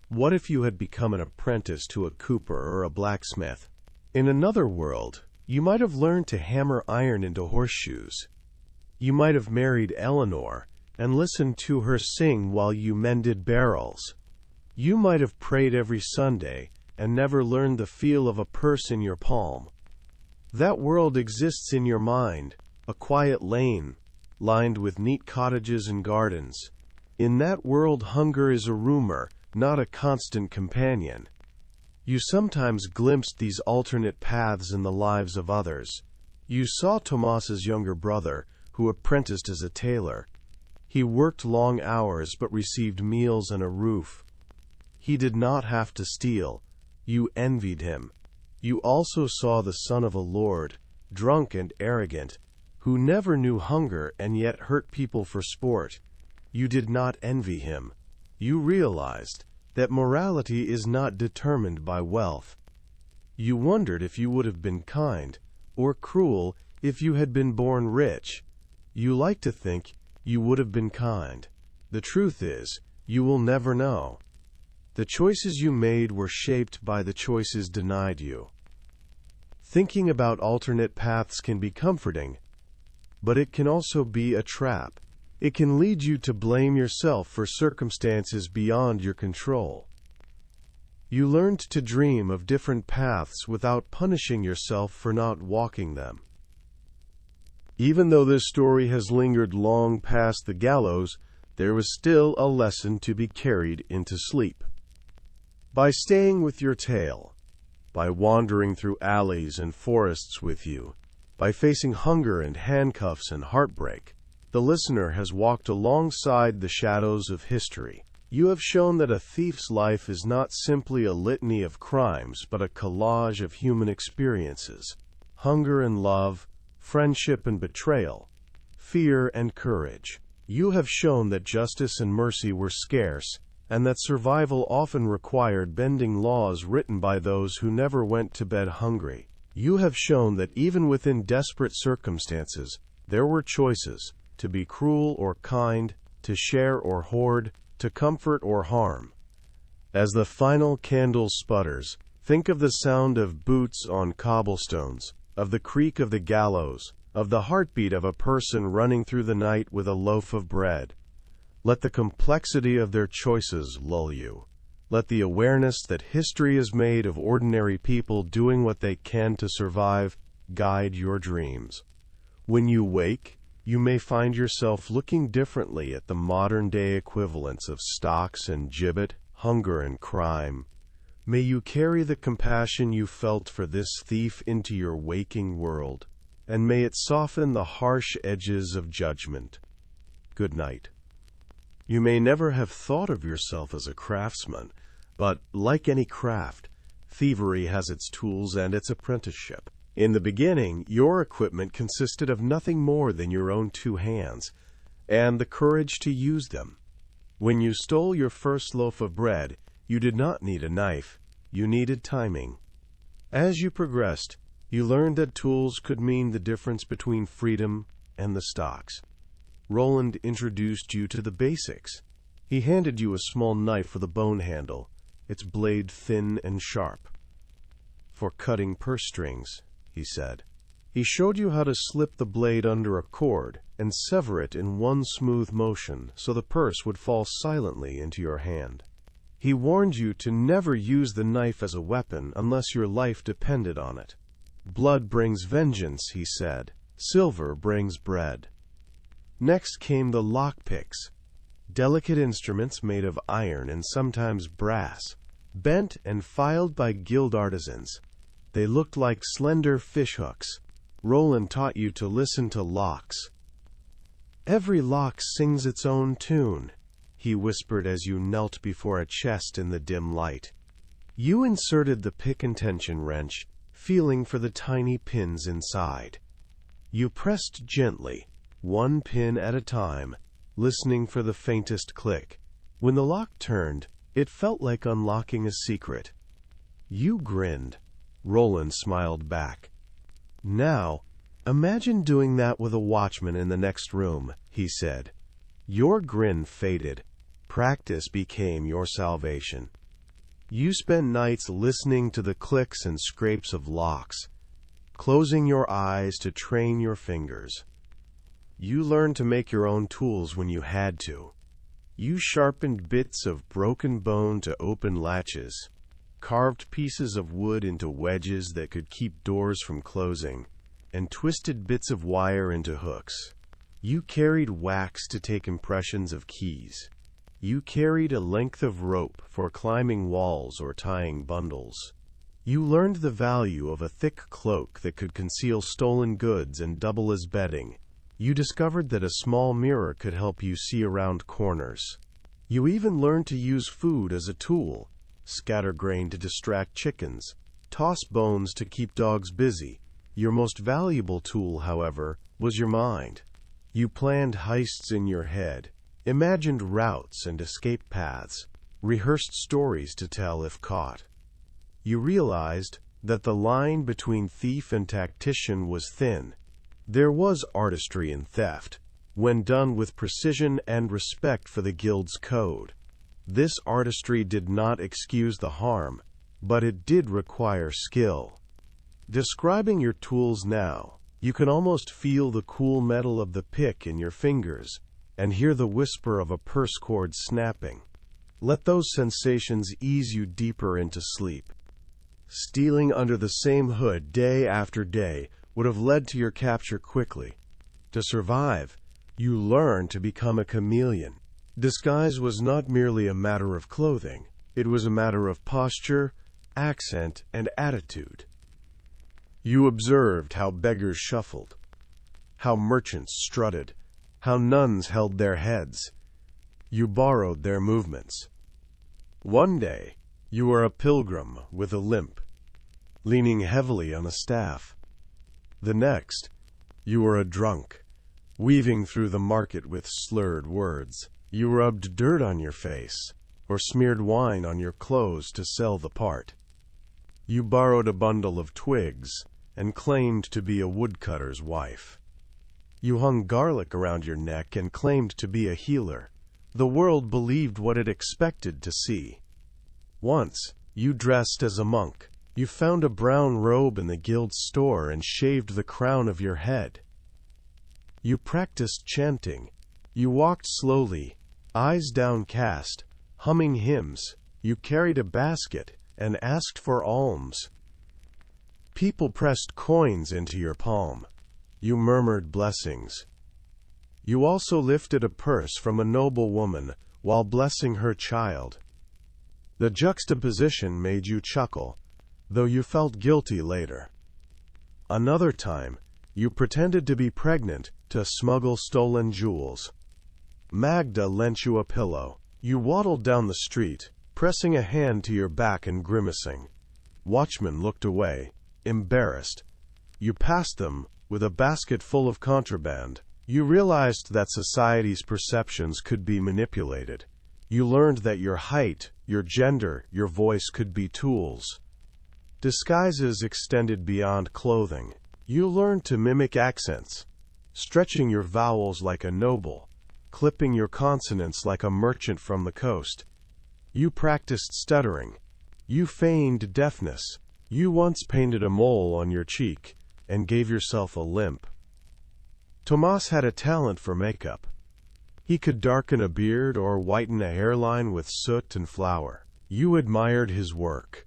What if you had become an apprentice to a cooper or a blacksmith? In another world, you might have learned to hammer iron into horseshoes. You might have married Eleanor and listened to her sing while you mended barrels. You might have prayed every Sunday and never learned the feel of a purse in your palm. That world exists in your mind, a quiet lane, lined with neat cottages and gardens. In that world, hunger is a rumor, not a constant companion. You sometimes glimpsed these alternate paths in the lives of others. You saw Tomas's younger brother, who apprenticed as a tailor. He worked long hours but received meals and a roof. He did not have to steal. You envied him. You also saw the son of a lord, drunk and arrogant, who never knew hunger and yet hurt people for sport. You did not envy him. You realized that morality is not determined by wealth. You wondered if you would have been kind or cruel if you had been born rich. You like to think you would have been kind. The truth is, you will never know. The choices you made were shaped by the choices denied you. Thinking about alternate paths can be comforting, but it can also be a trap. It can lead you to blame yourself for circumstances beyond your control. You learned to dream of different paths without punishing yourself for not walking them. Even though this story has lingered long past the gallows, there was still a lesson to be carried into sleep. By staying with your tale, by wandering through alleys and forests with you, by facing hunger and handcuffs and heartbreak, the listener has walked alongside the shadows of history. You have shown that a thief's life is not simply a litany of crimes, but a collage of human experiences. Hunger and love, friendship and betrayal, fear and courage. You have shown that justice and mercy were scarce, and that survival often required bending laws written by those who never went to bed hungry. You have shown that even within desperate circumstances, there were choices: to be cruel or kind, to share or hoard, to comfort or harm. As the final candle sputters, think of the sound of boots on cobblestones, of the creak of the gallows, of the heartbeat of a person running through the night with a loaf of bread. Let the complexity of their choices lull you. Let the awareness that history is made of ordinary people doing what they can to survive guide your dreams. When you wake, you may find yourself looking differently at the modern-day equivalents of stocks and gibbet, hunger and crime. May you carry the compassion you felt for this thief into your waking world, and may it soften the harsh edges of judgment. Good night. You may never have thought of yourself as a craftsman, but like any craft, thievery has its tools and its apprenticeship. In the beginning, your equipment consisted of nothing more than your own two hands, and the courage to use them. When you stole your first loaf of bread, you did not need a knife, you needed timing. As you progressed, you learned that tools could mean the difference between freedom and the stocks. Roland introduced you to the basics. He handed you a small knife with a bone handle, its blade thin and sharp. for cutting purse strings," he said. He showed you how to slip the blade under a cord and sever it in one smooth motion so the purse would fall silently into your hand. He warned you to never use the knife as a weapon unless your life depended on it. "Blood brings vengeance," he said. "Silver brings bread." Next came the lockpicks, delicate instruments made of iron and sometimes brass, bent and filed by guild artisans. They looked like slender fishhooks. Roland taught you to listen to locks. "Every lock sings its own tune," he whispered as you knelt before a chest in the dim light. You inserted the pick and tension wrench, feeling for the tiny pins inside. You pressed gently, one pin at a time, listening for the faintest click. When the lock turned, it felt like unlocking a secret. You grinned. Roland smiled back. "Now, imagine doing that with a watchman in the next room," he said. Your grin faded. Practice became your salvation. You spent nights listening to the clicks and scrapes of locks, closing your eyes to train your fingers. You learned to make your own tools when you had to. You sharpened bits of broken bone to open latches, carved pieces of wood into wedges that could keep doors from closing, and twisted bits of wire into hooks. You carried wax to take impressions of keys. You carried a length of rope for climbing walls or tying bundles. You learned the value of a thick cloak that could conceal stolen goods and double as bedding. You discovered that a small mirror could help you see around corners. You even learned to use food as a tool. Scatter grain to distract chickens, toss bones to keep dogs busy. Your most valuable tool, however, was your mind. You planned heists in your head, imagined routes and escape paths, rehearsed stories to tell if caught. You realized that the line between thief and tactician was thin. There was artistry in theft, when done with precision and respect for the guild's code. This artistry did not excuse the harm, but it did require skill. Describing your tools now, you can almost feel the cool metal of the pick in your fingers and hear the whisper of a purse cord snapping. Let those sensations ease you deeper into sleep. Stealing under the same hood day after day would have led to your capture quickly. To survive, you learned to become a chameleon. Disguise was not merely a matter of clothing. It was a matter of posture, accent, and attitude. You observed how beggars shuffled, how merchants strutted, how nuns held their heads. You borrowed their movements. One day, you were a pilgrim with a limp, leaning heavily on a staff. The next, you were a drunk, weaving through the market with slurred words. You rubbed dirt on your face, or smeared wine on your clothes to sell the part. You borrowed a bundle of twigs, and claimed to be a woodcutter's wife. You hung garlic around your neck and claimed to be a healer. The world believed what it expected to see. Once, you dressed as a monk. You found a brown robe in the guild store and shaved the crown of your head. You practiced chanting. You walked slowly, eyes downcast, humming hymns. You carried a basket and asked for alms. People pressed coins into your palm. You murmured blessings. You also lifted a purse from a noble woman while blessing her child. The juxtaposition made you chuckle, though you felt guilty later. Another time, you pretended to be pregnant to smuggle stolen jewels. Magda lent you a pillow. You waddled down the street, pressing a hand to your back and grimacing. Watchmen looked away, embarrassed. You passed them with a basket full of contraband. You realized that society's perceptions could be manipulated. You learned that your height, your gender, your voice could be tools. Disguises extended beyond clothing. You learned to mimic accents, stretching your vowels like a noble, clipping your consonants like a merchant from the coast. You practiced stuttering. You feigned deafness. You once painted a mole on your cheek and gave yourself a limp. Tomas had a talent for makeup. He could darken a beard or whiten a hairline with soot and flour. You admired his work.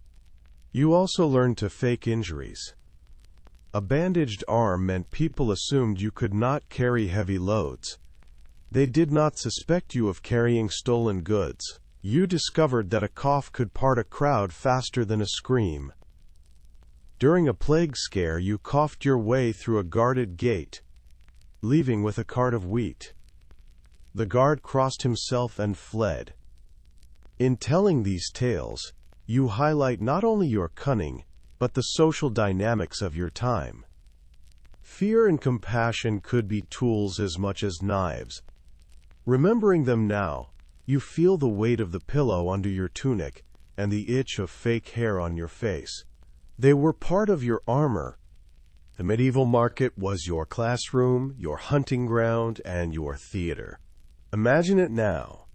You also learned to fake injuries. A bandaged arm meant people assumed you could not carry heavy loads. They did not suspect you of carrying stolen goods. You discovered that a cough could part a crowd faster than a scream. During a plague scare, you coughed your way through a guarded gate, leaving with a cart of wheat. The guard crossed himself and fled. In telling these tales, you highlight not only your cunning, but the social dynamics of your time. Fear and compassion could be tools as much as knives. Remembering them now, you feel the weight of the pillow under your tunic and the itch of fake hair on your face. They were part of your armor. The medieval market was your classroom, your hunting ground, and your theater. Imagine it now.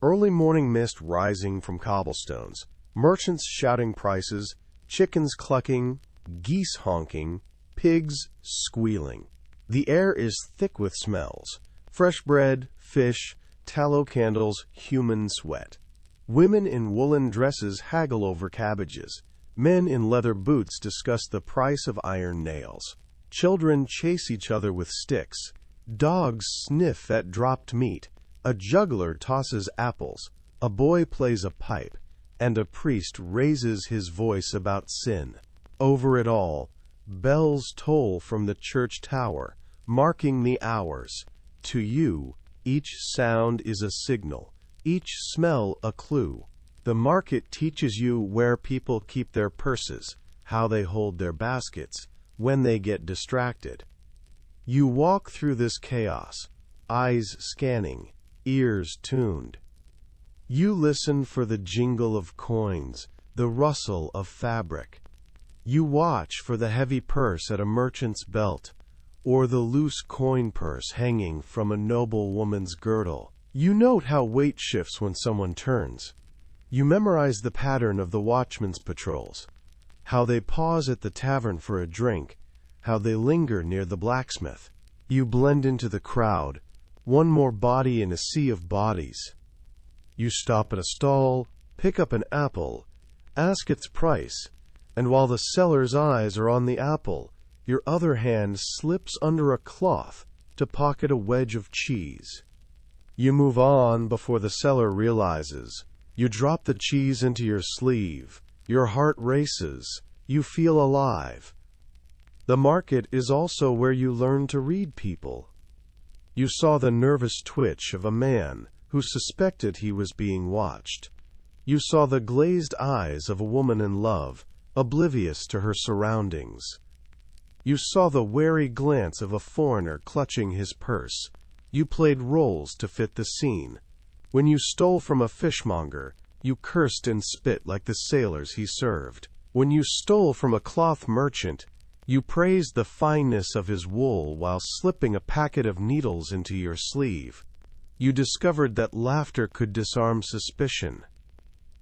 Early morning mist rising from cobblestones, merchants shouting prices, chickens clucking, geese honking, pigs squealing. The air is thick with smells: fresh bread, fish, tallow candles, human sweat. Women in woolen dresses haggle over cabbages. Men in leather boots discuss the price of iron nails. Children chase each other with sticks. Dogs sniff at dropped meat. A juggler tosses apples. A boy plays a pipe. And a priest raises his voice about sin. Over it all, bells toll from the church tower, marking the hours. To you, each sound is a signal, each smell a clue. The market teaches you where people keep their purses, how they hold their baskets, when they get distracted. You walk through this chaos, eyes scanning, ears tuned. You listen for the jingle of coins, the rustle of fabric. You watch for the heavy purse at a merchant's belt, or the loose coin purse hanging from a noble woman's girdle. You note how weight shifts when someone turns. You memorize the pattern of the watchman's patrols, how they pause at the tavern for a drink, how they linger near the blacksmith. You blend into the crowd, one more body in a sea of bodies. You stop at a stall, pick up an apple, ask its price, and while the seller's eyes are on the apple, your other hand slips under a cloth to pocket a wedge of cheese. You move on before the seller realizes. You drop the cheese into your sleeve. Your heart races. You feel alive. The market is also where you learn to read people. You saw the nervous twitch of a man who suspected he was being watched. You saw the glazed eyes of a woman in love, oblivious to her surroundings. You saw the wary glance of a foreigner clutching his purse. You played roles to fit the scene. When you stole from a fishmonger, you cursed and spit like the sailors he served. When you stole from a cloth merchant, you praised the fineness of his wool while slipping a packet of needles into your sleeve. You discovered that laughter could disarm suspicion.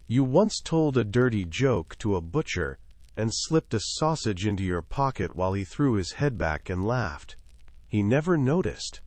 You once told a dirty joke to a butcher and slipped a sausage into your pocket while he threw his head back and laughed. He never noticed.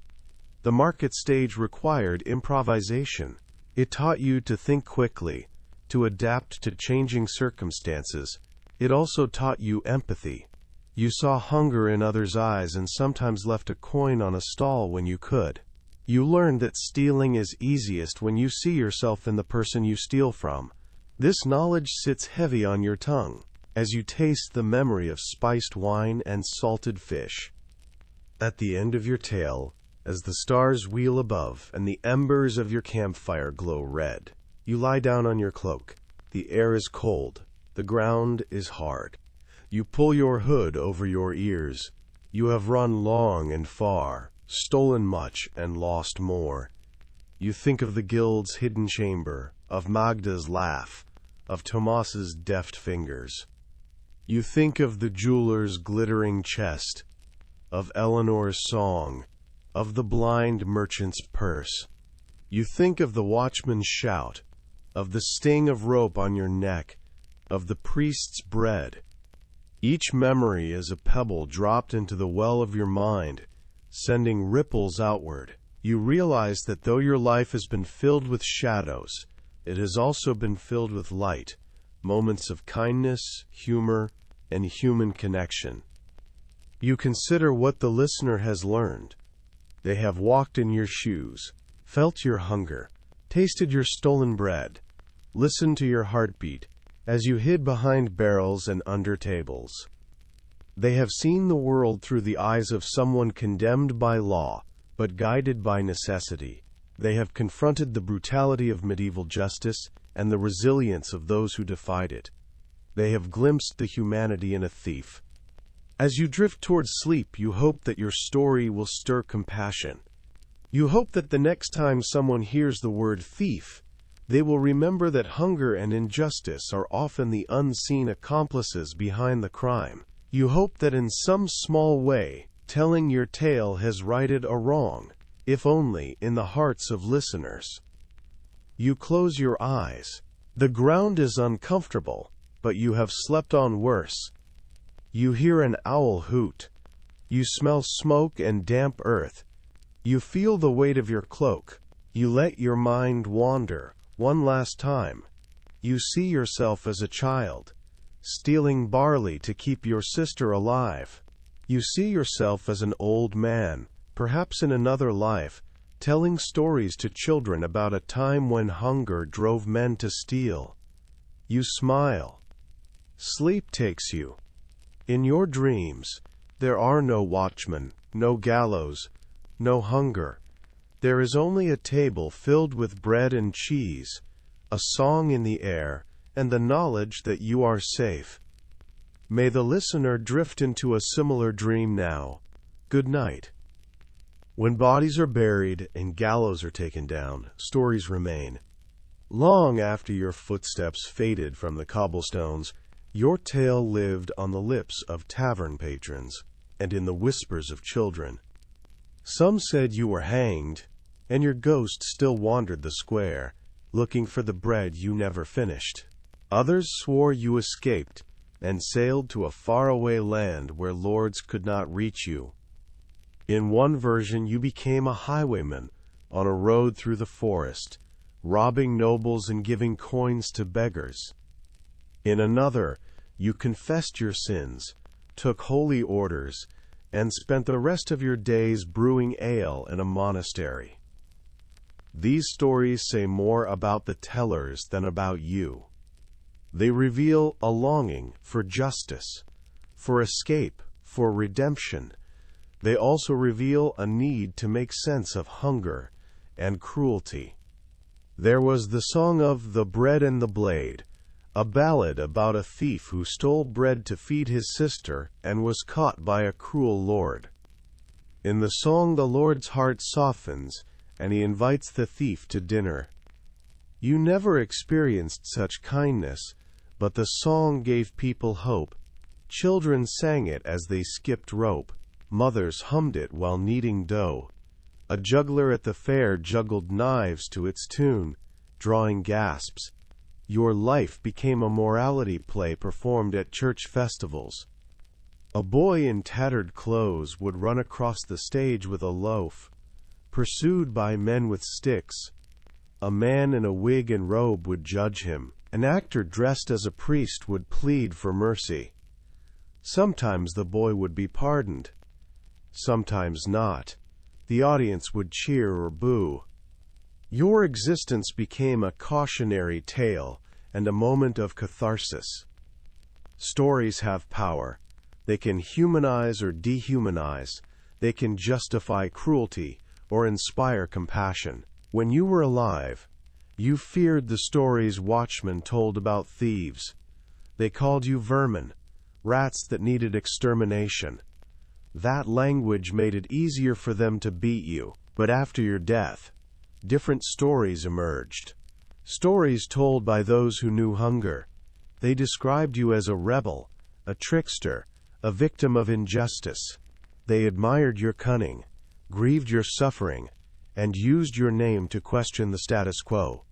The market stage required improvisation. It taught you to think quickly, to adapt to changing circumstances. It also taught you empathy. You saw hunger in others' eyes and sometimes left a coin on a stall when you could. You learned that stealing is easiest when you see yourself in the person you steal from. This knowledge sits heavy on your tongue as you taste the memory of spiced wine and salted fish. At the end of your tale, as the stars wheel above and the embers of your campfire glow red, you lie down on your cloak. The air is cold. The ground is hard. You pull your hood over your ears. You have run long and far, stolen much and lost more. You think of the guild's hidden chamber, of Magda's laugh, of Tomas's deft fingers. You think of the jeweler's glittering chest, of Eleanor's song, of the blind merchant's purse. You think of the watchman's shout, of the sting of rope on your neck, of the priest's bread. Each memory is a pebble dropped into the well of your mind, sending ripples outward. You realize that though your life has been filled with shadows, it has also been filled with light, moments of kindness, humor, and human connection. You consider what the listener has learned. They have walked in your shoes, felt your hunger, tasted your stolen bread, listened to your heartbeat as you hid behind barrels and under tables. They have seen the world through the eyes of someone condemned by law, but guided by necessity. They have confronted the brutality of medieval justice and the resilience of those who defied it. They have glimpsed the humanity in a thief. As you drift towards sleep, you hope that your story will stir compassion. You hope that the next time someone hears the word thief, they will remember that hunger and injustice are often the unseen accomplices behind the crime. You hope that in some small way, telling your tale has righted a wrong, if only in the hearts of listeners. You close your eyes. The ground is uncomfortable, but you have slept on worse. You hear an owl hoot. You smell smoke and damp earth. You feel the weight of your cloak. You let your mind wander one last time. You see yourself as a child, stealing barley to keep your sister alive. You see yourself as an old man, perhaps in another life, telling stories to children about a time when hunger drove men to steal. You smile. Sleep takes you. In your dreams, there are no watchmen, no gallows, no hunger. There is only a table filled with bread and cheese, a song in the air, and the knowledge that you are safe. May the listener drift into a similar dream now. Good night. When bodies are buried and gallows are taken down, stories remain. Long after your footsteps faded from the cobblestones, your tale lived on the lips of tavern patrons and in the whispers of children. Some said you were hanged, and your ghost still wandered the square, looking for the bread you never finished. Others swore you escaped and sailed to a faraway land where lords could not reach you. In one version, you became a highwayman on a road through the forest, robbing nobles and giving coins to beggars. In another, you confessed your sins, took holy orders, and spent the rest of your days brewing ale in a monastery. These stories say more about the tellers than about you. They reveal a longing for justice, for escape, for redemption. They also reveal a need to make sense of hunger and cruelty. There was the song of The Bread and the Blade, a ballad about a thief who stole bread to feed his sister and was caught by a cruel lord. In the song, the lord's heart softens, and he invites the thief to dinner. You never experienced such kindness, but the song gave people hope. Children sang it as they skipped rope. Mothers hummed it while kneading dough. A juggler at the fair juggled knives to its tune, drawing gasps. Your life became a morality play performed at church festivals. A boy in tattered clothes would run across the stage with a loaf, pursued by men with sticks. A man in a wig and robe would judge him. An actor dressed as a priest would plead for mercy. Sometimes the boy would be pardoned. Sometimes not. The audience would cheer or boo. Your existence became a cautionary tale and a moment of catharsis. Stories have power. They can humanize or dehumanize. They can justify cruelty or inspire compassion. When you were alive, you feared the stories watchmen told about thieves. They called you vermin, rats that needed extermination. That language made it easier for them to beat you. But after your death, different stories emerged. Stories told by those who knew hunger. They described you as a rebel, a trickster, a victim of injustice. They admired your cunning, grieved your suffering, and used your name to question the status quo.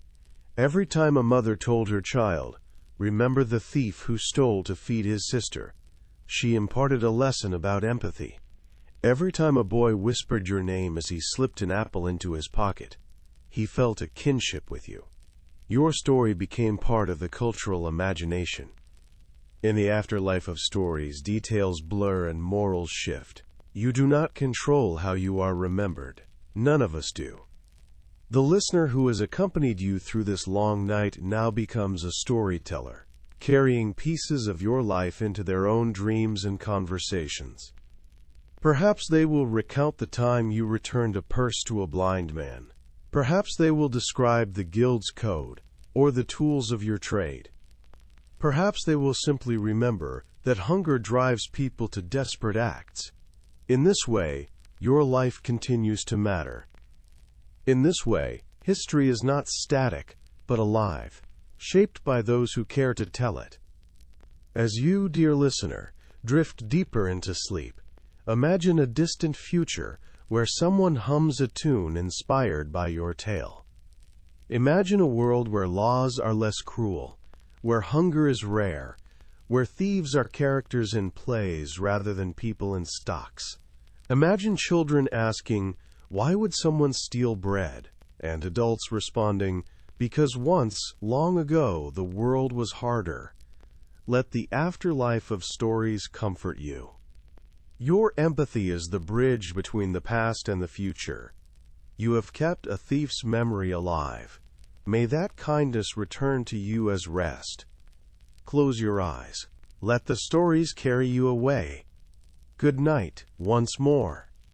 Every time a mother told her child, "Remember the thief who stole to feed his sister," she imparted a lesson about empathy. Every time a boy whispered your name as he slipped an apple into his pocket, he felt a kinship with you. Your story became part of the cultural imagination. In the afterlife of stories, details blur and morals shift. You do not control how you are remembered. None of us do. The listener who has accompanied you through this long night now becomes a storyteller, carrying pieces of your life into their own dreams and conversations. Perhaps they will recount the time you returned a purse to a blind man. Perhaps they will describe the guild's code or the tools of your trade. Perhaps they will simply remember that hunger drives people to desperate acts. In this way, your life continues to matter. In this way, history is not static, but alive, shaped by those who care to tell it. As you, dear listener, drift deeper into sleep, imagine a distant future where someone hums a tune inspired by your tale. Imagine a world where laws are less cruel, where hunger is rare, where thieves are characters in plays rather than people in stocks. Imagine children asking, "Why would someone steal bread?" and adults responding, "Because once, long ago, the world was harder." Let the afterlife of stories comfort you. Your empathy is the bridge between the past and the future. You have kept a thief's memory alive. May that kindness return to you as rest. Close your eyes. Let the stories carry you away. Good night, once more.